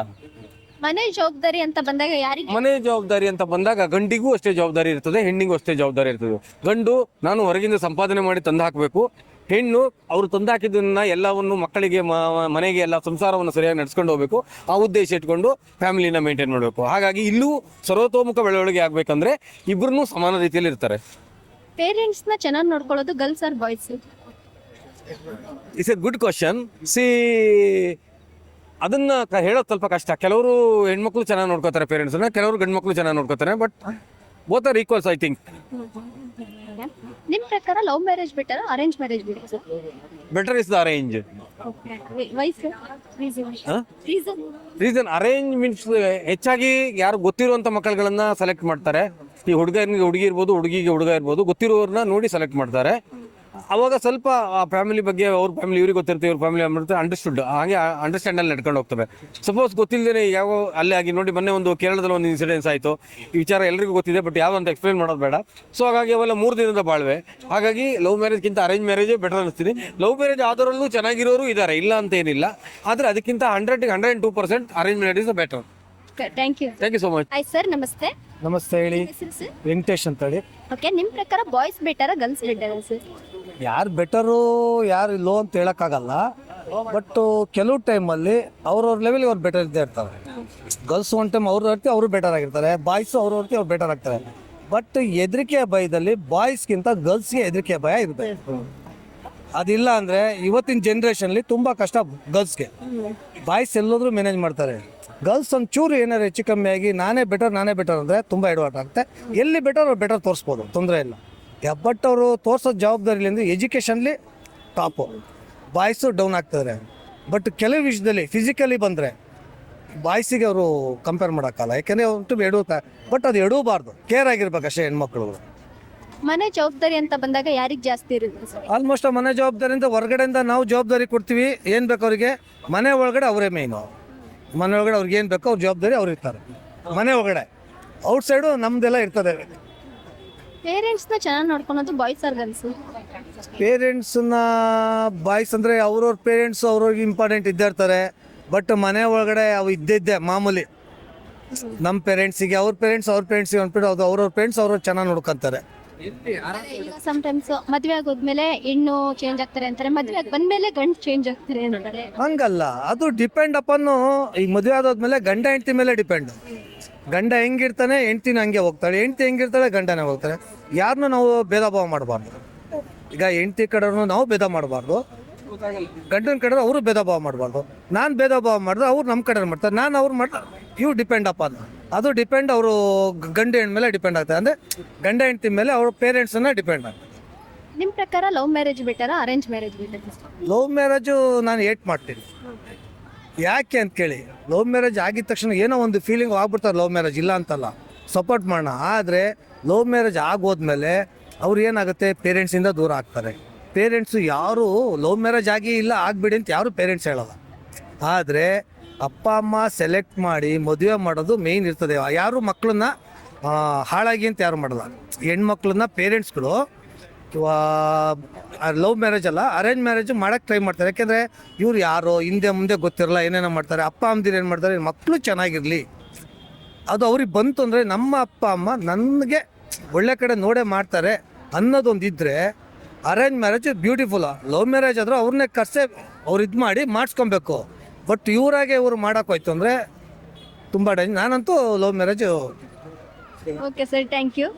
ಮನೆ ಜವಾಬ್ದಾರಿ ಅಂತ ಬಂದಾಗ ಯಾರಿಗೆ ಮನೆ ಜವಾಬ್ದಾರಿ ಅಂತ ಬಂದಾಗ ಗಂಡಿಗೂ ಅಷ್ಟೇ ಜವಾಬ್ದಾರಿ ಇರ್ತದೆ, ಹೆಣ್ಣಿಗೂ ಅಷ್ಟೇ ಜವಾಬ್ದಾರಿ ಇರ್ತದೆ. ಗಂಡು ನಾನು ಹೊರಗಿಂದ ಸಂಪಾದನೆ ಮಾಡಿ ತಂದು ಹಾಕಬೇಕು, ಹೆಣ್ಣು ಅವರು ತಂದಾಕಿದ್ದನ್ನ ಎಲ್ಲವನ್ನು ಮಕ್ಕಳಿಗೆ ಮನೆಗೆ ಎಲ್ಲ ಸಂಸಾರವನ್ನು ಸರಿಯಾಗಿ ನಡ್ಸ್ಕೊಂಡು ಹೋಗ್ಬೇಕು. ಆ ಉದ್ದೇಶ ಇಟ್ಕೊಂಡು ಫ್ಯಾಮಿಲಿನ ಮೇಂಟೈನ್ ಮಾಡಬೇಕು. ಹಾಗಾಗಿ ಇಲ್ಲೂ ಸರ್ವತೋಮುಖ ಬೆಳವಣಿಗೆ ಆಗ್ಬೇಕಂದ್ರೆ ಇಬ್ಬರೂ ಸಮಾನ ರೀತಿಯಲ್ಲಿ ಇರ್ತಾರೆ. ಪೇರೆಂಟ್ಸ್ನ ಚೆನ್ನಾಗಿ ನೋಡ್ಕೊಳ್ಳೋದು girls are boys? It's A good question. ಅದನ್ನ ಹೇಳೋದು ಸ್ವಲ್ಪ ಕಷ್ಟ. ಕೆಲವರು ಹೆಣ್ಮಕ್ಳು ಚೆನ್ನಾಗಿ ನೋಡ್ಕೋತಾರೆ ಪೇರೆಂಟ್ಸ್ನ, ಕೆಲವರು ಗಂಡು ಮಕ್ಳು ಚೆನ್ನಾಗಿ ನೋಡ್ಕೋತಾರೆ. But both are equals I think. ನಿಮ್ ಪ್ರಕಾರ love marriage better, arrange marriage better? Better is the arrange. Reason arrange means ಹೆಚ್ಚಾಗಿ ಯಾರು ಗೊತ್ತಿರುವಂತ ಮಕ್ಕಳುಗಳನ್ನ ಸೆಲೆಕ್ಟ್ ಮಾಡ್ತಾರೆ. ಈ ಹುಡುಗನಿಗೆ ಹುಡುಗಿ ಇರ್ಬೋದು, ಹುಡುಗಿಗೆ ಹುಡುಗ ಇರ್ಬೋದು, ಗೊತ್ತಿರೋರನ್ನ ನೋಡಿ ಸೆಲೆಕ್ಟ್ ಮಾಡ್ತಾರೆ. ಅವಾಗ ಸ್ವಲ್ಪ ಆ ಫ್ಯಾಮಿಲಿ ಬಗ್ಗೆ ಅವ್ರ ಫ್ಯಾಮಿಲಿ ಇವ್ರಿಗೆ ಗೊತ್ತಿರುತ್ತೆ, ಇವ್ರ ಫ್ಯಾಮಿಲಿ ಅಂಡರ್ಸ್ಟುಡ್ ಹಾಗೆ ಅಂಡರ್ಸ್ಟ್ಯಾಂಡಲ್ಲಿ ನಡ್ಕೊಂಡು ಹೋಗ್ತವೆ. ಸಪೋಸ್ ಗೊತ್ತಿಲ್ಲದೇ ಯಾವ ಅಲ್ಲೇ ಆಗಿ ನೋಡಿ, ಮೊನ್ನೆ ಒಂದು ಕೇರಳದಲ್ಲಿ ಒಂದು ಇನ್ಸಿಡೆನ್ಸ್ ಆಯಿತು. ಈ ವಿಚಾರ ಎಲ್ರಿಗೂ ಗೊತ್ತಿದೆ, ಬಟ್ ಯಾವ ಅಂತ ಎಕ್ಸ್ಪ್ಲೇನ್ ಮಾಡೋದು ಬೇಡ. ಸೊ ಹಾಗಾಗಿ ಅವೆಲ್ಲ 3 ದಿನದ ಬಾಳ್ವೆ. ಹಾಗಾಗಿ ಲವ್ ಮ್ಯಾರೇಜ್ಗಿಂತ ಅರೇಂಜ್ ಮ್ಯಾರೇಜೇ ಬೆಟರ್ ಅನಿಸ್ತೀನಿ. ಲವ್ ಮ್ಯಾರೇಜ್ ಆದರಲ್ಲೂ ಚೆನ್ನಾಗಿರೋರು ಇದ್ದಾರೆ, ಇಲ್ಲ ಅಂತ ಏನಿಲ್ಲ. ಆದರೆ ಅದಕ್ಕಿಂತ 102% arrange marriage is better. Thank you so much. Hi sir, ನಮಸ್ತೆ. ನಮಸ್ತೆ, ಹೇಳಿ. ವೆಂಕಟೇಶ್ ಅಂತ ಹೇಳಿ. ಓಕೆ, ನಿಮ್ ಪ್ರಕಾರ boys better, girls better sir? ಯಾರು ಬೆಟರು ಯಾರು ಲೋ ಅಂತ ಹೇಳೋಕ್ಕಾಗಲ್ಲ. ಬಟ್ ಕೆಲವು ಟೈಮಲ್ಲಿ ಅವ್ರವ್ರ ಲೆವೆಲ್ ಅವ್ರು ಬೆಟರ್ ಇದ್ದೇ ಇರ್ತಾರೆ. ಗರ್ಲ್ಸ್ ಒಂದು ಟೈಮ್ ಅವ್ರ ಹೊರತಿ ಅವರು ಬೆಟರ್ ಆಗಿರ್ತಾರೆ, ಬಾಯ್ಸು ಅವ್ರ ಹೊರತಿ ಅವ್ರು ಬೆಟರ್ ಆಗ್ತಾರೆ. ಬಟ್ ಹೆದರಿಕೆಯ ಭಯದಲ್ಲಿ ಬಾಯ್ಸ್ಗಿಂತ ಗರ್ಲ್ಸ್ಗೆ ಹೆದರಿಕೆಯ ಭಯ ಇರಬೇಕು. ಅದಿಲ್ಲ ಅಂದರೆ ಇವತ್ತಿನ ಜನ್ರೇಷನ್ಲಿ ತುಂಬ ಕಷ್ಟ ಗರ್ಲ್ಸ್ಗೆ. ಬಾಯ್ಸ್ ಎಲ್ಲೋದ್ರೂ ಮ್ಯಾನೇಜ್ ಮಾಡ್ತಾರೆ. ಗರ್ಲ್ಸ್ ಒಂದು ಚೂರು ಏನಾರು ಹೆಚ್ಚು ಕಮ್ಮಿ ಆಗಿ ನಾನೇ ಬೆಟರ್ ಅಂದರೆ ತುಂಬ ಎಡವಟ್ ಆಗುತ್ತೆ. ಎಲ್ಲಿ ಬೆಟರ್ ಅವ್ರು ಬೆಟರ್ ತೋರಿಸ್ಬೋದು, ತೊಂದರೆ ಇಲ್ಲ. ಬಟ್ ಅವರು ತೋರಿಸೋ ಜವಾಬ್ದಾರಿಲಿಂದ ಎಜುಕೇಷನ್ಲಿ ಟಾಪು, ಬಾಯ್ಸು ಡೌನ್ ಆಗ್ತಿದ್ದಾರೆ. ಬಟ್ ಕೆಲವು ವಿಷಯದಲ್ಲಿ ಫಿಸಿಕಲಿ ಬಂದರೆ ಬಾಯ್ಸಿಗೆ ಅವರು ಕಂಪೇರ್ ಮಾಡೋಕ್ಕಲ್ಲ. ಯಾಕೆಂದರೆ ಅವ್ರು ಎಡುತ್ತಾರೆ. ಬಟ್ ಅದು ಎಡವಬಾರ್ದು, ಕೇರ್ ಆಗಿರ್ಬೇಕು ಅಷ್ಟೇ ಹೆಣ್ಮಕ್ಳು. ಮನೆ ಜವಾಬ್ದಾರಿ ಅಂತ ಬಂದಾಗ ಯಾರಿಗೆ ಜಾಸ್ತಿ ಇರುತ್ತೆ ಸರ್? ಆಲ್ಮೋಸ್ಟ್ ಮನೆ ಜವಾಬ್ದಾರಿಯಿಂದ ಹೊರಗಡೆಯಿಂದ ನಾವು ಜವಾಬ್ದಾರಿ ಕೊಡ್ತೀವಿ. ಏನು ಬೇಕು ಅವರಿಗೆ, ಮನೆ ಒಳಗಡೆ ಅವರೇ ಮೇಯ್ನು. ಮನೆ ಒಳಗಡೆ ಅವ್ರಿಗೆ ಏನು ಬೇಕೋ ಅವ್ರ ಜವಾಬ್ದಾರಿ ಅವ್ರು ಇರ್ತಾರೆ. ಮನೆ ಒಳಗಡೆ ಔಟ್ಸೈಡು ನಮ್ದೆಲ್ಲ ಇರ್ತದೆ. ಪೇರೆಂಟ್ಸ್ನ ಚೆನ್ನಾಗಿ ನೋಡ್ಕೊಳೋದು ಬಾಯ್ಸ್ ಆರ್ ಗರ್ಲ್ಸ್? ಪೇರೆಂಟ್ಸನ್ನ ಬಾಯ್ಸ್ ಅಂದರೆ ಅವ್ರವ್ರ ಪೇರೆಂಟ್ಸು ಅವ್ರವ್ರಿಗೆ ಇಂಪಾರ್ಟೆಂಟ್ ಇದ್ದೇ ಇರ್ತಾರೆ. ಬಟ್ ಮನೆ ಒಳಗಡೆ ಅವು ಇದ್ದಿದ್ದೆ ಮಾಮೂಲಿ. ನಮ್ಮ ಪೇರೆಂಟ್ಸಿಗೆ ಅವ್ರ ಪೇರೆಂಟ್ಸಿಗೆ ಅಂದ್ಬಿಟ್ಟು ಅದು ಅವ್ರವ್ರ ಪೇರೆಂಟ್ಸ್ ಅವ್ರವ್ರು ಚೆನ್ನಾಗಿ ನೋಡ್ಕೊತಾರೆ. ಈಗ ಸಮಟೈಮ್ಸ್ ಮದುವೆ ಆಗೋದ್ಮೇಲೆ ಹೆಣ್ಣು ಚೇಂಜ್ ಆಗ್ತಾರೆ ಅಂತಾರೆ, ಮದುವೆ ಬಂದ್ಮೇಲೆ ಗಂಡು ಚೇಂಜ್ ಆಗ್ತಾರೆ ಅಂತಾರೆ. ಹಂಗಲ್ಲ, ಅದು ಡಿಪೆಂಡ್ ಅಪಾನ್ ಈಗ ಮದುವೆ ಆದೋದ್ಮೇಲೆ ಗಂಡ ಹೆಂಡತಿ ಮೇಲೆ ಡಿಪೆಂಡ್. ಗಂಡ ಹೆಂಗಿರ್ತಾನೆ ಹೆಂಡ್ತಿನ ಹಂಗೆ ಹೋಗ್ತಾಳೆ, ಹೆಂಡ್ತಿ ಹೆಂಗಿರ್ತಾಳೆ ಗಂಡನೇ ಹೋಗ್ತಾರೆ. ಯಾರನ್ನೂ ನಾವು ಭೇದ ಭಾವ ಮಾಡಬಾರ್ದು. ಈಗ ಹೆಂಡ್ತಿ ಕಡೆಯವ್ರನ್ನೂ ನಾವು ಭೇದ ಮಾಡಬಾರ್ದು, ಗಂಡನ ಕಡೆ ಅವರು ಭೇದ ಭಾವ ಮಾಡಬಾರ್ದು. ನಾನು ಭೇದ ಭಾವ ಮಾಡಿದ್ರೆ ಅವ್ರು ನಮ್ಮ ಕಡೆ ಮಾಡ್ತಾರೆ, ನಾನು ಅವ್ರು ಮಾಡ್ತಾರೆ. ಇವು ಡಿಪೆಂಡ್ ಅಪಾನ್, ಅದು ಡಿಪೆಂಡ್ ಅವರು ಗಂಡು ಹೆಣ್ಣು ಮೇಲೆ ಡಿಪೆಂಡ್ ಆಗ್ತದೆ. ಅಂದರೆ ಗಂಡ ಹೆಂಡ್ತಿ ಮೇಲೆ ಅವ್ರ ಪೇರೆಂಟ್ಸನ್ನ ಡಿಪೆಂಡ್ ಆಗ್ತದೆ. ನಿಮ್ಮ ಪ್ರಕಾರ love marriage better, arrange marriage better? Love marriage ನಾನು ಏಟ್ ಮಾಡ್ತೀನಿ. ಯಾಕೆ ಅಂತ ಕೇಳಿ, ಲವ್ ಮ್ಯಾರೇಜ್ ಆಗಿದ ತಕ್ಷಣ ಏನೋ ಒಂದು ಫೀಲಿಂಗ್ ಆಗ್ಬಿಡ್ತಾರೆ. ಲವ್ ಮ್ಯಾರೇಜ್ ಇಲ್ಲ ಅಂತಲ್ಲ, ಸಪೋರ್ಟ್ ಮಾಡೋಣ. ಆದರೆ ಲವ್ ಮ್ಯಾರೇಜ್ ಆಗೋದ್ಮೇಲೆ ಅವ್ರು ಏನಾಗುತ್ತೆ, ಪೇರೆಂಟ್ಸಿಂದ ದೂರ ಆಗ್ತಾರೆ. ಪೇರೆಂಟ್ಸು ಯಾರು ಲವ್ ಮ್ಯಾರೇಜ್ ಆಗಿ ಇಲ್ಲ ಆಗಬೇಡಿ ಅಂತ ಯಾರು ಪೇರೆಂಟ್ಸ್ ಹೇಳಲ್ಲ. ಆದರೆ ಅಪ್ಪ ಅಮ್ಮ ಸೆಲೆಕ್ಟ್ ಮಾಡಿ ಮದುವೆ ಮಾಡೋದು ಮೇಯ್ನ್ ಇರ್ತದೆ. ಯಾರು ಮಕ್ಕಳನ್ನ ಹಾಳಾಗಿ ಅಂತ ಯಾರು ಮಾಡಲ್ಲ. ಹೆಣ್ಮಕ್ಳನ್ನ ಪೇರೆಂಟ್ಸ್ಗಳು ಲವ್ ಮ್ಯಾರೇಜ್ ಅಲ್ಲ, ಅರೇಂಜ್ ಮ್ಯಾರೇಜ್ ಮಾಡೋಕ್ಕೆ ಟ್ರೈ ಮಾಡ್ತಾರೆ. ಯಾಕೆಂದರೆ ಇವ್ರು ಯಾರೋ ಹಿಂದೆ ಮುಂದೆ ಗೊತ್ತಿರಲ್ಲ, ಏನೇನೋ ಮಾಡ್ತಾರೆ. ಅಪ್ಪ ಅಮ್ಮದಿರು ಏನು ಮಾಡ್ತಾರೆ, ಮಕ್ಕಳು ಚೆನ್ನಾಗಿರಲಿ, ಅದು ಅವ್ರಿಗೆ ಬಂತು ಅಂದರೆ ನಮ್ಮ ಅಪ್ಪ ಅಮ್ಮ ನನಗೆ ಒಳ್ಳೆ ಕಡೆ ನೋಡೇ ಮಾಡ್ತಾರೆ ಅನ್ನೋದೊಂದಿದ್ದರೆ arrange marriage beautiful. Love marriage ಆದರೂ ಅವ್ರನ್ನೇ ಕರ್ಸೆ ಅವ್ರು ಇದು ಮಾಡಿ ಮಾಡಿಸ್ಕೊಬೇಕು. ಬಟ್ ಇವರಾಗೆ ಇವ್ರು ಮಾಡೋಕ್ಕೋಯ್ತು ಅಂದರೆ ತುಂಬ ಡೇಂಜರ್. ನಾನಂತೂ love marriage. Okay sir, thank you.